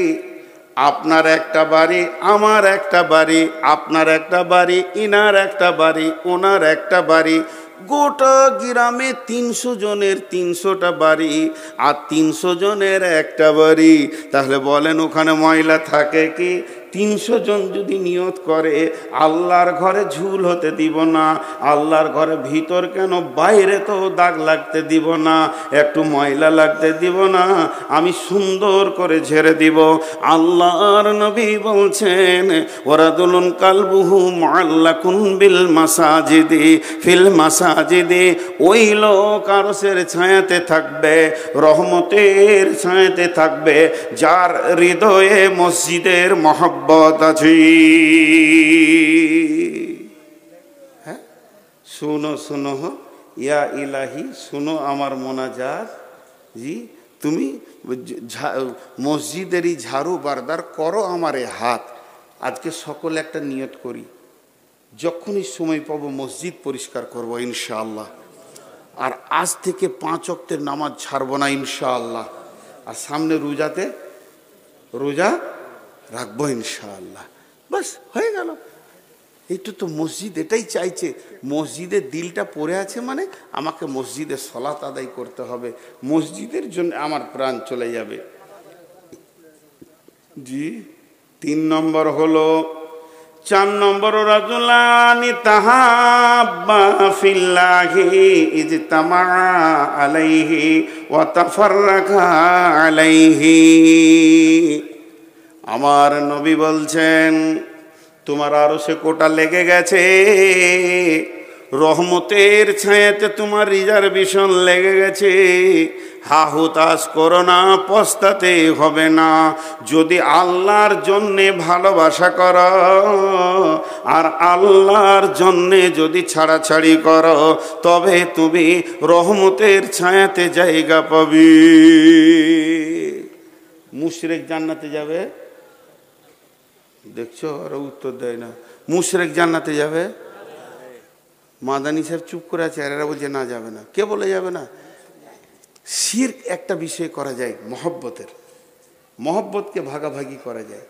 আপনার একটা বাড়ি, আমার একটা বাড়ি, আপনার একটা বাড়ি, ইনার একটা বাড়ি, ওনার একটা বাড়ি, গোটা গ্রামে 300 জনের 300টা বাড়ি, আর 300 জনের একটা বাড়ি। তাহলে বলেন ওখানে ময়লা থাকে কি? 300 জন যদি নিয়ত করে আল্লাহর ঘরে ঝুল হতে দিব না, আল্লাহর ঘরে ভিতর কেন বাইরে তো দাগ লাগতে দিব না, একটু ময়লা লাগতে দিব না, আমি সুন্দর করে ঝেড়ে দিব। আল্লাহর নবী বলছেন ওয়ারাদুলুন কালবুহু মুআল্লাকুন বিল মাসাজিদি ফিল মাসাজিদি, ওই লোক আরশের ছায়াতে থাকবে, রহমতের ছায়াতে থাকবে, যার হৃদয়ে মসজিদের মহব্বত আছে। হ্যাঁ, শুনো শুনো ইয়া ইলাহি, শুনো আমার মোনাজাত। জি, তুমি মসজিদেরই ঝাড়ু বারদার করো আমারে হাত। আজকে সকলে একটা নিয়ত করি, যখনই সময় পাবো মসজিদ পরিষ্কার করব ইনশাআল্লাহ। আর আজ থেকে 5 ওয়াক্তের নামাজ ছাড়বো না ইনশাআল্লাহ। আর সামনে রোজাতে রোজা রাখবো ইনশাআল্লাহ। বাস হয়ে গেল। এইটা তো মসজিদ এটাই চাইছে, মসজিদের দিলটা পড়ে আছে, মানে আমাকে মসজিদে সলাত আদায় করতে হবে, মসজিদের জন্য আমার প্রাণ চলে যাবে। জি, 3 নম্বর হলো 4 নম্বর রাজুলানি তাহাব্বা ফিল্লাহি ইজতামা আলাইহি ওয়া তাফাররাকা আলাইহি। আমার নবী বলছেন তোমার আরশে কোটা লেগে গেছে, রহমতের ছায়াতে তোমার রিজার্ভেশন লেগে গেছে। হাহুতাশ করো না, পস্তাতে হবে না। যদি আল্লাহর জন্যে ভালোবাসা করো আর আল্লাহর জন্যে যদি ছাড়াছাড়ি করো, তবে তুমি রহমতের ছায়াতে জায়গা পাবে। মুশরিক জান্নাতে যাবে, দেখছো আরো উত্তর দেয় না। মুশরিক জান্নাতে যাবে? মাদানী সাহেব চুপ করে আছে, আর এরা বলছে না যাবে না। কে বলে যাবে না? শিরক একটা বিষয় করা যায়, মহব্বতের, মহব্বতকে ভাগাভাগি করা যায়।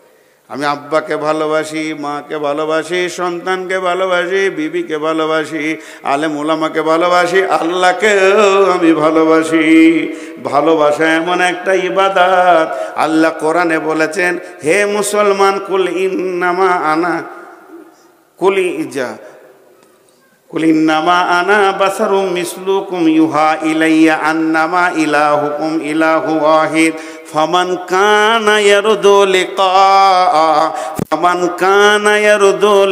আমি আব্বাকে ভালোবাসি, মাকে ভালোবাসি, সন্তানকে ভালোবাসি, বিবিকে ভালোবাসি, আলেম ওলামাকে ভালোবাসি, আল্লাহকেও আমি ভালোবাসি। ভালোবাসা এমন একটা ইবাদত, আল্লাহ কোরআনে বলেছেন, হে মুসলমান, কুল ইন্নামা আনা কুলি ইজা কুল ইন্নামা আনা বাসারুম মিসলুকুম ইউহা ইলাইয়া আন্নামা ইলাহুকুম ইলাহু ওয়াহিদ ফামান কানা ইয়ারদু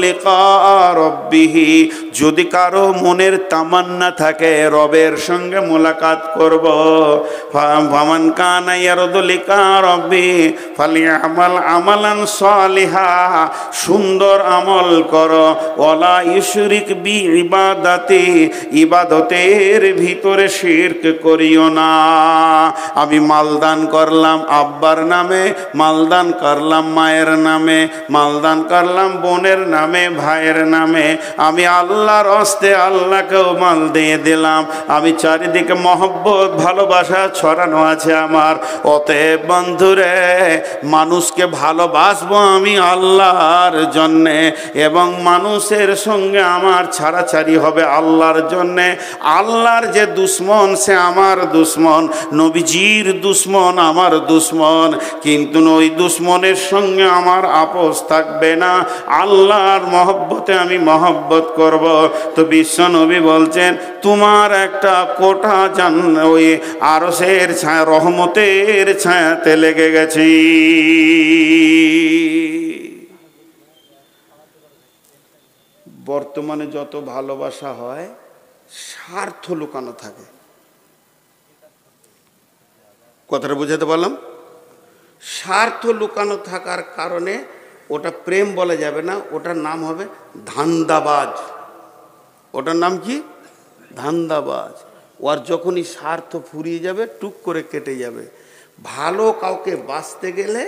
লিকা রাব্বিহি। যদি কারো মনের তামান্না থাকে রবের সঙ্গে মোলাকাত করব, ফামান কানা ইয়ারদু লিকা রাব্বি ফালিয়ামাল আমালান সালিহা, সুন্দর আমল করো, ওয়ালা ইউশরিক বি ইবাদাতি, ইবাদতের ভিতরে শিরক করিও না। আমি মালদান করলাম আব্বার নামে, মালদান করলাম মায়ের নামে, মালদান করলাম বোনের নামে, ভাইয়ের নামে, আমি আল্লাহর হস্তে আল্লাহকেও মাল দিয়ে দিলাম। আমি চারিদিকে মহব্বত ভালোবাসা ছড়ানো আছে আমার। অতএব বন্ধুরে, মানুষকে ভালোবাসবো আমি আল্লাহর জন্যে, এবং মানুষের সঙ্গে আমার ছাড়াছাড়ি হবে আল্লাহর জন্যে। আল্লাহর যে দুশ্মন সে আমার দুশ্মন, নবীজির দুশ্মন আমার দুশ্মন, কিন্তু ওই দুশ্মনের সঙ্গে আমার আপোষ থাকবে না। আল্লাহর মহব্বতে আমি মহব্বত করব। তো বিশ্ব নবী বলছেন তোমার একটা কোটা ওই আরশের ছায়া, রহমতের ছায়াতে লেগে গেছে। বর্তমানে যত ভালোবাসা হয় স্বার্থ লুকানো থাকে। কথাটা বুঝাতে পারলাম? স্বার্থ লুকানো থাকার কারণে ওটা প্রেম বলা যাবে না, ওটার নাম হবে ধান্দাবাজ। ওটার নাম কি? ধান্দাবাজ। ওর যখনই স্বার্থ ফুরিয়ে যাবে টুক করে কেটে যাবে। ভালো কাউকে বাঁচতে গেলে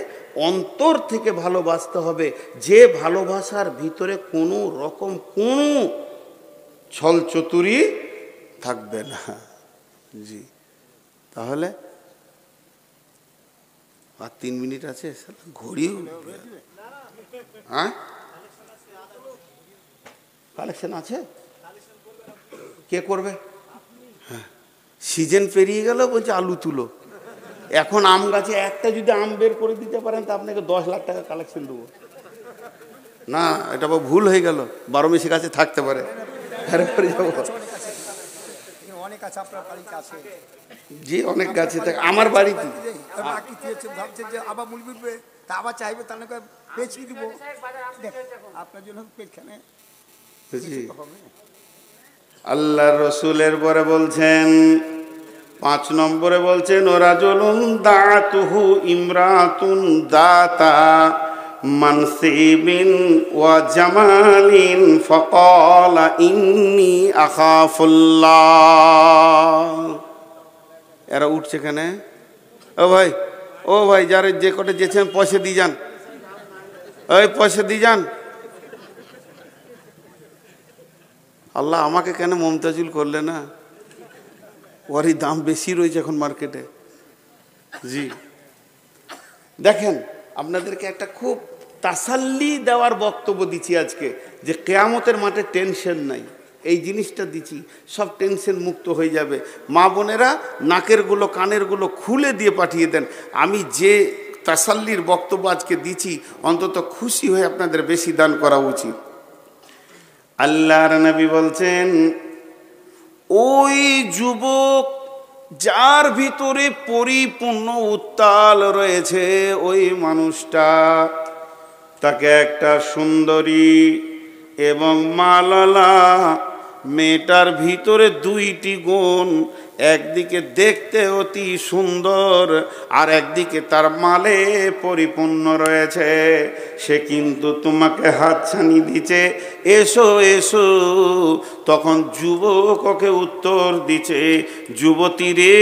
অন্তর থেকে ভালোবাসতে হবে, যে ভালোবাসার ভিতরে কোনো রকম কোনো ছল চতুরি থাকবে না। জি, তাহলে আর 3 মিনিট আছে, ঘড়িও হ্যাঁ কালেকশন আছে, কে করবে? হ্যাঁ, সিজন পেরিয়ে গেল, বলছে আলু তুলো। এখন আম গাছে একটা যদি আম বের করে দিতে পারেন তা আপনাকে 10 লাখ টাকা কালেকশন দেবো। না, এটা ভুল হয়ে গেল, 12 মিশে গাছে থাকতে পারে। জি, অনেক গাছে থাকে আমার বাড়িতে। আল্লাহ রসুলের পরে বলছেন 5 নম্বরে বলছেন রাজুলুন দাতুহু ইমরাতুন দাতা মানসিবিন ওয়া জামালিন ফাকালা ইন্নী আখাফুল্লাহ। এরা উঠছে কেন? ও ভাই যারা যে কটে যেছেন পয়সা দিয়ে যান, ওই পয়সা দিয়ে যান। আল্লাহ আমাকে কেন মমতাজুল করলে না? ওরই দাম বেশি রয়েছে এখন মার্কেটে। জি, দেখেন আপনাদেরকে একটা খুব তাসাল্লি দেওয়ার বক্তব্য দিচ্ছি আজকে, যে কিয়ামতের মাঠে টেনশন নাই। এই জিনিসটা দিচ্ছি, সব টেনশন মুক্ত হয়ে যাবে। মা বোনেরা নাকেরগুলো কানেরগুলো খুলে দিয়ে পাঠিয়ে দেন। আমি যে তাসাল্লির বক্তব্য আজকে দিচ্ছি, অন্তত খুশি হয়ে আপনাদের বেশি দান করা উচিত। আল্লাহর নবী বলছেন, ওই যুবক যার ভিতরে পরিপূর্ণ উত্তাল রয়েছে, ওই মানুষটা, তাকে একটা সুন্দরী এবং মালালা মেয়েটার ভিতরে দুইটি গুণ, একদিকে দেখতে অতি সুন্দর আর একদিকে তার মালে পরিপূর্ণ রয়েছে, সে কিন্তু তোমাকে হাতছানি দিচ্ছে, এসো এসো। তখন যুবক ওকে উত্তর দিচ্ছে, যুবতী রে,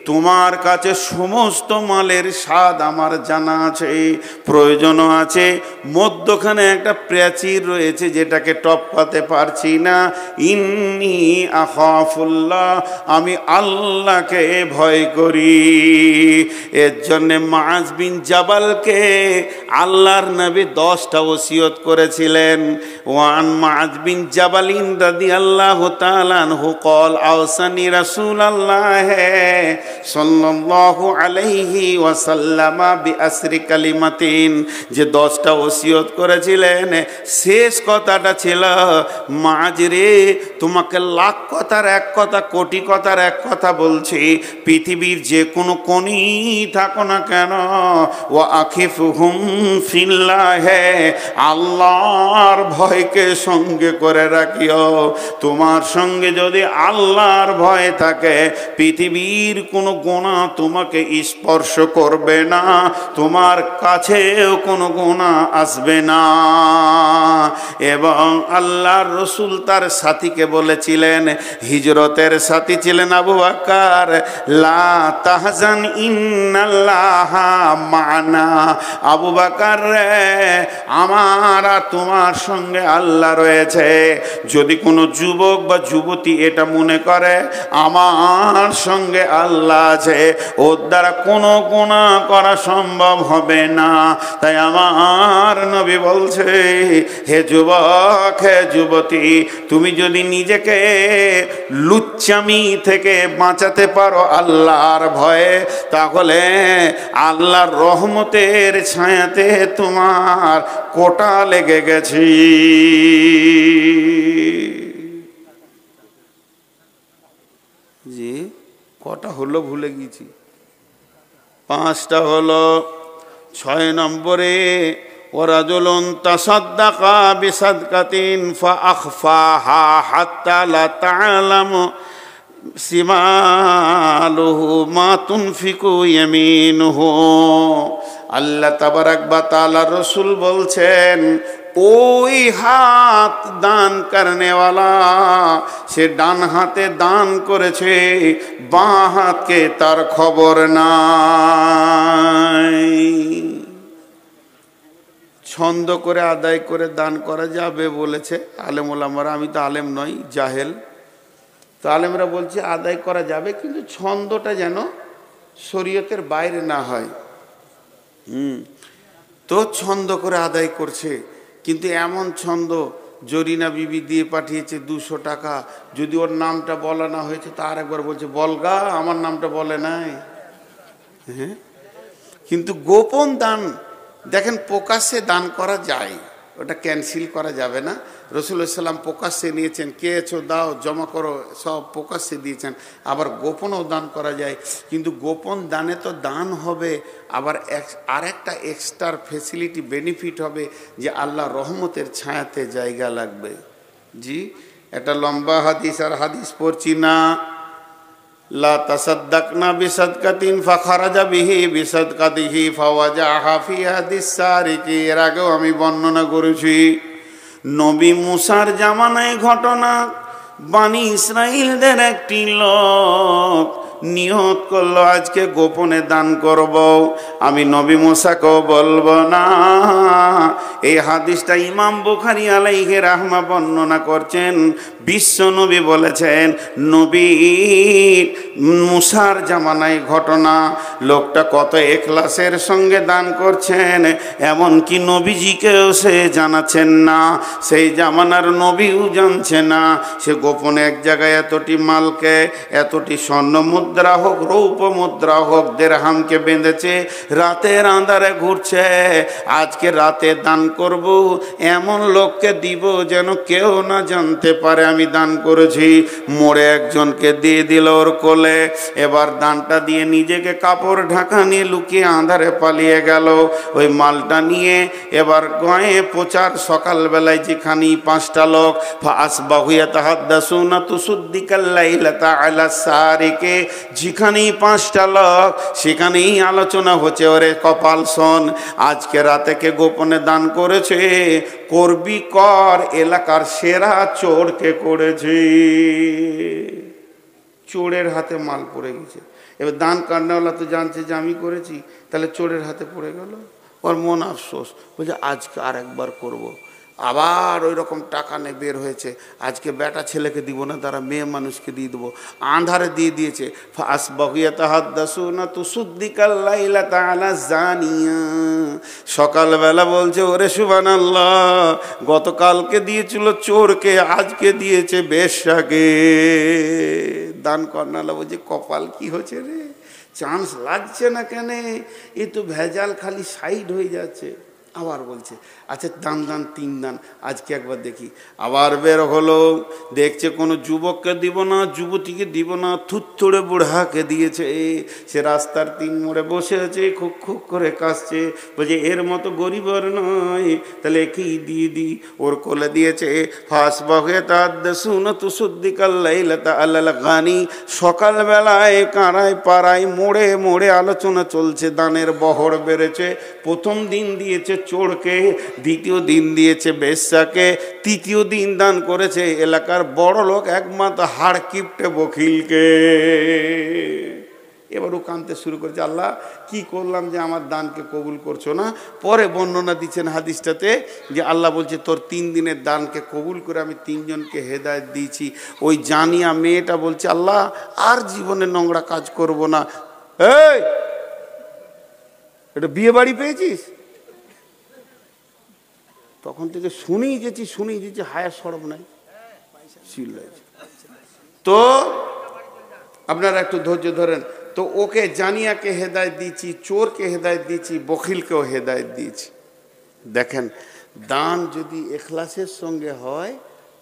তোমার কাছে সমস্ত মালের স্বাদ আমার জানা আছে, প্রয়োজনও আছে, মধ্যখানে একটা প্রাচীর রয়েছে যেটাকে টপকাতে পারছি না। ইন্নী আখাফুল্লাহ, আমি আল্লাহকে ভয় করি। এর জন্যে মুআজ বিন জাবালকে আল্লাহর নবী 10টা ওসিয়ত করেছিলেন। ওয়ান মুআজ বিন জাবালিন রাদিয়াল্লাহু তাআলা আনহু قال আওসানি রাসূলুল্লাহ সাল্লাল্লাহু আলাইহি ওয়াসাল্লাম বিআসরি কালিমাতিন, যে 10টা ওসিয়ত করেছিলেন, শেষ কথাটা ছিল, মুআজ রে, তোমাকে লাখ কথার এক কথা, কোটি কথার এক কথা বলছি, পৃথিবীর যে কোনো কোণে থাকো না কেন, ওয়া আখিফুহুম ফিল্লাহ, আল্লাহর ভয়কে সঙ্গে করে রাখিও। তোমার সঙ্গে যদি আল্লাহর ভয় থাকে, পৃথিবীর কোনো গুনাহ তোমাকে স্পর্শ করবে না, তোমার কাছেও কোনো গুনাহ আসবে না। এবং আল্লাহর রসুল তার সাথীকে বলেছিলেন, হিজরতের সাথী ছিলেন আবু বকর, লা তাহজান ইন্নাল্লাহা মা'না, আবু বকর রে, আমার আর তোমার সঙ্গে আল্লাহ রয়েছে। যদি কোনো যুবক বা যুবতী এটা মনে করে আমার সঙ্গে আল্লাহ আছে, ওর দ্বারা কোনো গুনাহ করা সম্ভব হবে না। তাই আমার নবী বলছে, হে যুবক, হে যুবতী, তুমি যদি নিজেকে লুচ্চামি থেকে বাঁচাতে পারো আল্লাহর ভয়ে, তাহলে আল্লাহর রহমতের ছায়াতে তোমার কোটা লেগে গেছে। জি, কটা হলো ভুলে গেছি, 5টা হলো। 6 নম্বরে, ওয়ারাজুলুন তাসাদ্দাকা বিসাদকাতিন ফাআখফাহা হাত্তা লা তা'লামু শিমালুহু মা তুনফিকু ইয়ামিনুহু। আল্লাহ তাবারাক ওয়া তাআলা রাসূল বলছেন, ওই হাত দান করনেওয়ালা, সে ডান হাতে দান করেছে, বাঁ হাতকে তার খবর নাই। ছন্দ করে আদায় করে দান করা যাবে বলেছে আলেম ওলামারা, আমি তো আলেম নই, জাহেল। তো আলেমরা বলছে আদায় করা যাবে, কিন্তু ছন্দটা যেন শরীয়তের বাইরে না হয়। তো ছন্দ করে আদায় করছে, কিন্তু এমন ছন্দ, জরিনা বিবি দিয়ে পাঠিয়েছে 200 টাকা, যদি ওর নামটা বলা না হয়েছে তা আরেকবার বলছে, বলগা, আমার নামটা বলে নাই। হ্যাঁ, কিন্তু গোপন দান দেখেন, প্রকাশ্যে দান করা যায়, ওটা ক্যান্সেল করা যাবে না। রাসূলুল্লাহ সাল্লাম প্রকাশ্যে নিয়েছেন, কেছো দাও, জমা করো, সব প্রকাশ্যে দিয়েছেন। আবার গোপনও দান করা যায়, কিন্তু গোপন দানে তো দান হবে, আবার আরেকটা এক্সট্রা ফেসিলিটি বেনিফিট হবে, যে আল্লাহ রহমতের ছায়াতে জায়গা লাগবে। জি, একটা লম্বা হাদিস, আর হাদিস পড়ছি না। লা তাসাদ্দাকনা বিসাদকাতিন ফাখারাজা বিহি বিসাদকাতিহি ফাওয়াজাহা ফি হাদিস সারিকি, এর আগেও আমি বর্ণনা করেছি। নবী মুসার জামানায় ঘটনা, বানি ইসরাইলদের একটি লোক নিয়ত করলো, আজকে গোপনে দান করব, আমি নবী মুসাকেও বলবো না, এই হাদিসটা ইমাম বুখারী আলাইহি রাহমা বর্ণনা করছেন। বিশ্ব নবী বলেছেন, নবী মুসার জামানায় ঘটনা, লোকটা কত এখলাসের সঙ্গে দান করছেন, এমনকি নবীজিকেও সে জানাচ্ছেন না, সেই জামানার নবীও জানছে না। সে গোপনে এক জায়গায় এতটি মালকে, এতটি স্বর্ণ মুদ্রা হোক, রৌপ মুদ্রা হোক, দেরহামকে বেঁধেছে, রাতের আঁধারে ঘুরছে। আজকে রাতে দান করব, এমন লোককে দিব যেন কেউ না জানতে পারে আমি দান করেছি। মোড়ে একজনকে দিয়ে দিল ওর কোলে। এবার দানটা দিয়ে নিজেকে কাপড় ঢাকা নিয়ে লুকিয়ে আঁধারে পালিয়ে গেল। ওই মালটা নিয়ে এবার গয়ে প্রচার, সকালবেলায় যেখানে 5টা লোক ফাসবাহু ইয়াতাহাদ্দাসুনা তুসুদ্দিকাল লাইলাতা আলা সারিকে, যেখানেই 5টা লোক সেখানেই আলোচনা হচ্ছে, ওরে কপাল শোন, আজকে রাতে কে গোপনে দান করেছে, করবি কর, এলাকার সেরা চোরকে করেছে। চোরের হাতে মাল পড়ে গেছে। এবার দান কান্নাওয়ালা তো জানছে যে আমি করেছি, তাহলে চোরের হাতে পড়ে গেল, ওর মন আফসোস, বলছে আজকে আর একবার করব। আবার ওই রকম টাকা নিয়ে বের হয়েছে, আজকে বেটা ছেলেকে দিব না, তারা মেয়ে মানুষকে দিয়ে দেবো। আঁধারে দিয়ে দিয়েছে। ফাসবাহু ইয়াতাহাদ্দাসুনা তুসুদ্দিকাল লাইলাতা আলা জানিয়া, সকালবেলা বলছে, ওরে সুবহানাল্লাহ, গতকালকে দিয়েছিল চোরকে, আজকে দিয়েছে বেশ্যাকে। দান করনালা বলছে, কপাল কি হচ্ছে রে, চান্স লাগছে না কেন, এ তো ভেজাল খালি সাইড হয়ে যাচ্ছে। আবার বলছে, আচ্ছা দান 3 দান, আজকে একবার দেখি। আবার বের হলো, দেখছে কোনো যুবককে দিব না, যুবতীকে দিব না, থুত্তুড়ে বুড়াকে দিয়েছে। সে রাস্তার 3 মোড়ে বসে আছে, খুব খুব করে কাশছে, বলছে এর মতো গরিব আর নয়, তাহলে একেই দিয়ে দিই। ওর কোলে দিয়েছে। ফাসবাহু ইয়াতাহাদ্দাসুনা তুসুদ্দিকাল লাইলাতা আলাল গানি, সকালবেলায় কারায় পাড়ায় মোড়ে মোড়ে আলোচনা চলছে, দানের বহর বেড়েছে। প্রথম দিন দিয়েছে চোরকে, দ্বিতীয় দিন দিয়েছে বেশ্যাকে, তৃতীয় দিন দান করেছে এলাকার বড় লোক, একমাত্র হাড় কিপটে বকিলকে। এবার ও কাঁদতে শুরু করেছে, আল্লাহ কি করলাম যে আমার দানকে কবুল করছো না। পরে বর্ণনা দিচ্ছেন হাদিসটাতে যে আল্লাহ বলছে, তোর 3 দিনের দানকে কবুল করে আমি 3 জনকে হেদায়েত দিয়েছি। ওই জানিয়া মেয়েটা বলছে, আল্লাহ আর জীবনে নোংরা কাজ করব না। এই এটা বিয়ে বাড়ি পেয়েছিস? তখন থেকে শুনেই যেছি, হায়া সরব নাই, চিল্লাইছে। তো আপনারা একটু ধৈর্য ধরেন। তো ওকে জানিয়াকে হেদায়েত দিয়েছি, চোরকে হেদায়েত দিয়েছি, বখিলকেও হেদায়েত দিয়েছি। দেখেন, দান যদি ইখলাসের সঙ্গে হয়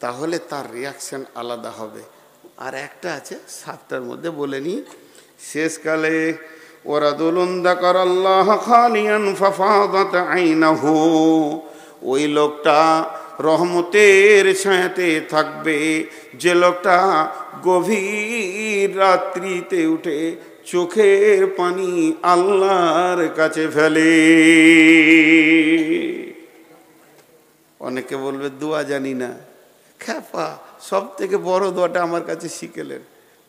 তাহলে তার রিয়াকশন আলাদা হবে। আর একটা আছে 7টার মধ্যে বলে নি, শেষকালে ওয়ারাদুলুন যাকারাল্লাহ খালিয়ান ফাফাদাত আইনাহু, ওই লোকটা রহমতের ছায়াতে থাকবে, যে লোকটা গভীর রাত্রিতে উঠে চোখের পানি আল্লাহর কাছে ফেলে। অনেকে বলবে দোয়া জানি না, খ্যাপা, সব থেকে বড় দোয়াটা আমার কাছে শিখেলেন,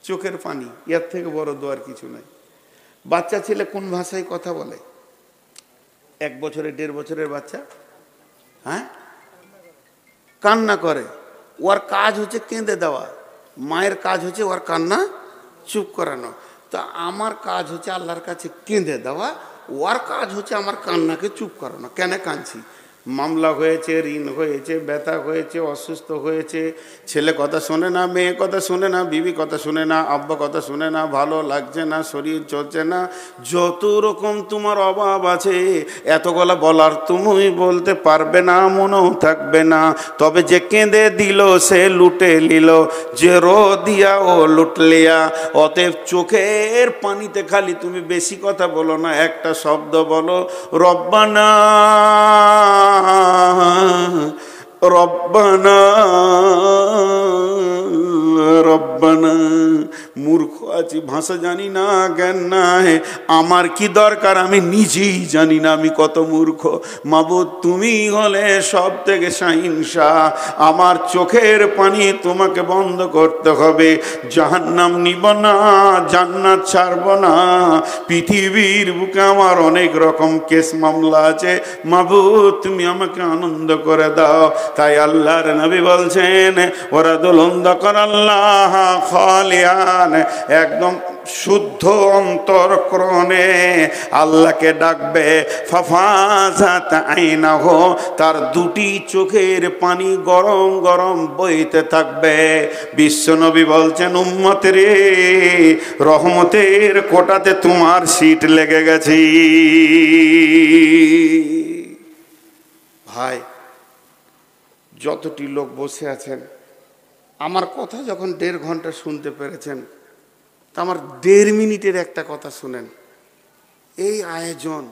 চোখের পানি, এর থেকে বড় দোয়ার কিছু নাই। বাচ্চা ছেলে কোন ভাষায় কথা বলে? 1 বছরের 1.5 বছরের বাচ্চা, হ্যাঁ, কান্না করে। ওর কাজ হচ্ছে কেঁদে দেওয়া, মায়ের কাজ হচ্ছে ওর কান্না চুপ করানো। তো আমার কাজ হচ্ছে আল্লাহর কাছে কেঁদে দেওয়া, ওর কাজ হচ্ছে আমার কান্নাকে চুপ করানো। কেন কাঁদছি? মামলা হয়েছে, ঋণ হয়েছে, ব্যথা হয়েছে, অসুস্থ হয়েছে, ছেলে কথা শোনে না, মেয়ে কথা শোনে না, বিবি কথা শোনে না, আব্বা কথা শোনে না, ভালো লাগছে না, শরীর চলছে না, যত রকম তোমার অভাব আছে এতগুলা বলার তুমি বলতে পারবে না, মনেও থাকবে না। তবে যে কেঁদে দিল সে লুটে নিল, যে রো দিয়া ও লুট লিয়া। অতএব চোখের পানিতে খালি তুমি বেশি কথা বলো না, একটা শব্দ বলো, রব্বানা রব্বানা রব্বানা। মূর্খ আছি, ভাষা জানি না, জ্ঞান নাই, আমার কি দরকার আমি নিজেই জানি না আমি কত মূর্খ। মাবুদ তুমি হলে সব থেকে শাহিনশাহ, আমার চোখের পানি তোমাকে বন্ধ করতে হবে। জাহান্নাম নিব না, জান্নাত ছাড়ব না। পৃথিবীর বুকে আমার অনেক রকম কেস মামলা আছে, মাবুদ তুমি আমাকে আনন্দ করে দাও। তাই আল্লাহর নবী বলছেন, ওরা দুলন্দ কর আল্লাহ খালিয়ান, একদম শুদ্ধ অন্তরকরণে আল্লাহকে ডাকবে। ফাফাজাত আইনাহু, তার দুটি চোখের পানি গরম গরম বইতে থাকবে। বিশ্বনবী বলছেন, উম্মত রে, রহমতের কোটাতে তোমার সিট লেগে গেছে। ভাই, যতটি লোক বসে আছেন, আমার কথা যখন 1.5 ঘন্টা শুনতে পেরেছেন, তা আমার 1.5 মিনিটের একটা কথা শুনেন। এই আয়োজন,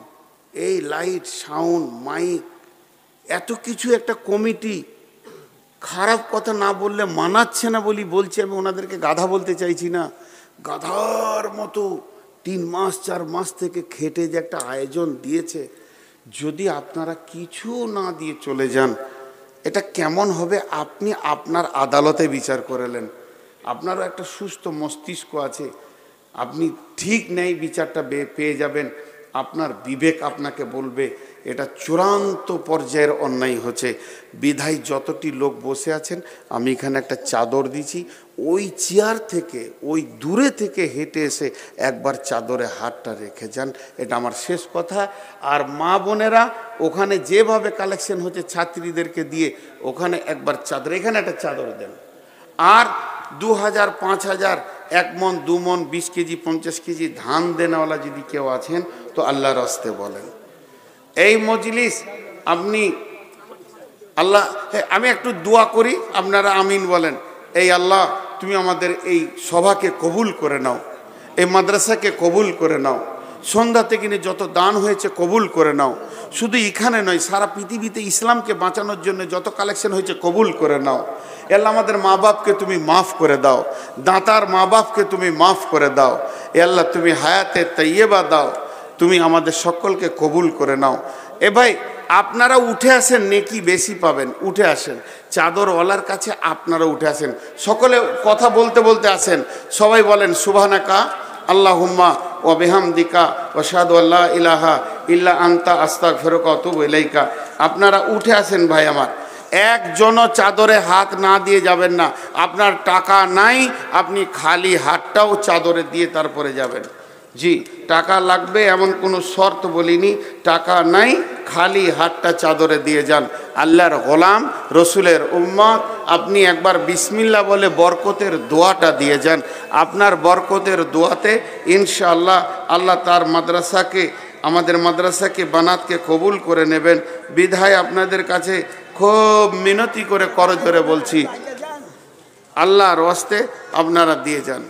এই লাইট, সাউন্ড, মাইক, এত কিছু একটা কমিটি, খারাপ কথা না বললে মানাচ্ছে না বলছি। আমি ওনাদেরকে গাধা বলতে চাইছি না, গাধার মতো 3 মাস 4 মাস থেকে খেটে যে একটা আয়োজন দিয়েছে, যদি আপনারা কিছু না দিয়ে চলে যান, এটা কেমন হবে আপনি আপনার আদালতে বিচার করলেন। আপনারও একটা সুস্থ মস্তিষ্ক আছে, আপনি ঠিক নেই বিচারটা পেয়ে যাবেন। আপনার বিবেক আপনাকে বলবে এটা চূড়ান্ত পর্যায়ের অন্যায় হচ্ছে। বিধায় যতটি লোক বসে আছেন, আমি এখানে একটা চাদর দিছি, ওই চেয়ার থেকে, ওই দূরে থেকে হেঁটে এসে একবার চাদরে হাতটা রেখে যান। এটা আমার শেষ কথা। আর মা বোনেরা, ওখানে যেভাবে কালেকশন হচ্ছে ছাত্রীদেরকে দিয়ে, ওখানে একবার চাদর, এখানে একটা চাদর দেন। আর 2000, 5000, 1 মণ, 2 মণ, 20 কেজি, 50 কেজি ধান দেনেওয়ালা যদি কেউ আছেন, তো আল্লাহর রাস্তে বলেন। এই মজলিস আপনি আল্লাহ, আমি একটু দোয়া করি, আপনারা আমিন বলেন। এই আল্লাহ, তুমি আমাদের এই সভাকে কবুল করে নাও, এই মাদ্রাসাকে কবুল করে নাও, সন্ধ্যা থেকে নিয়ে যত দান হয়েছে কবুল করে নাও। শুধু এখানে নয়, সারা পৃথিবীতে ইসলামকে বাঁচানোর জন্য যত কালেকশন হয়েছে কবুল করে নাও। আল্লাহ, আমাদের মা বাপকে তুমি মাফ করে দাও, দাতার মা বাপকে তুমি মাফ করে দাও। আল্লাহ, তুমি হায়াতে তাইয়্যিবা দাও, তুমি আমাদের সকলকে কবুল করে নাও। ভাই, আপনারা উঠে আসেন, নেকি বেশি পাবেন, উঠে আসেন। চাদরওয়ালার কাছে আপনারা উঠে আসেন, সকলে কথা বলতে বলতে আসেন। সবাই বলেন সুবহানাকা আল্লাহুম্মা ওয়া বিহামদিকা ওয়া আশহাদু আল্লা ইলাহা ইল্লা আনতা আস্তাগফিরুকা ওয়া আতুবু ইলাইকা। আপনারা উঠে আসেন ভাই আমার। একজনও চাদরে হাত না দিয়ে যাবেন না। আপনার টাকা নাই, আপনি খালি হাতটাও চাদরে দিয়ে তারপরে যাবেন। জি, টাকা লাগবে এমন কোনো শর্ত বলিনি, টাকা নাই, খালি হাতটা চাদরে দিয়ে যান। আল্লাহর গোলাম, রসুলের উম্মত, আপনি একবার বিসমিল্লাহ বলে বরকতের দোয়াটা দিয়ে যান। আপনার বরকতের দোয়াতে ইনশাআল্লাহ আল্লাহ তার মাদ্রাসাকে, আমাদের মাদ্রাসাকে, বানাতকে কবুল করে নেবেন। বিধায় আপনাদের কাছে খুব মিনতি করে করজোরে বলছি, আল্লাহর ওয়াস্তে আপনারা দিয়ে যান।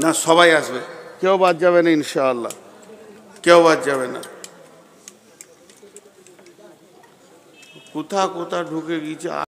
না, সবাই আসবে, কেউ বাদ যাবে না ইনশাআল্লাহ, কেউ বাদ যাবে না। কোথা ঢুকে গিয়েছে।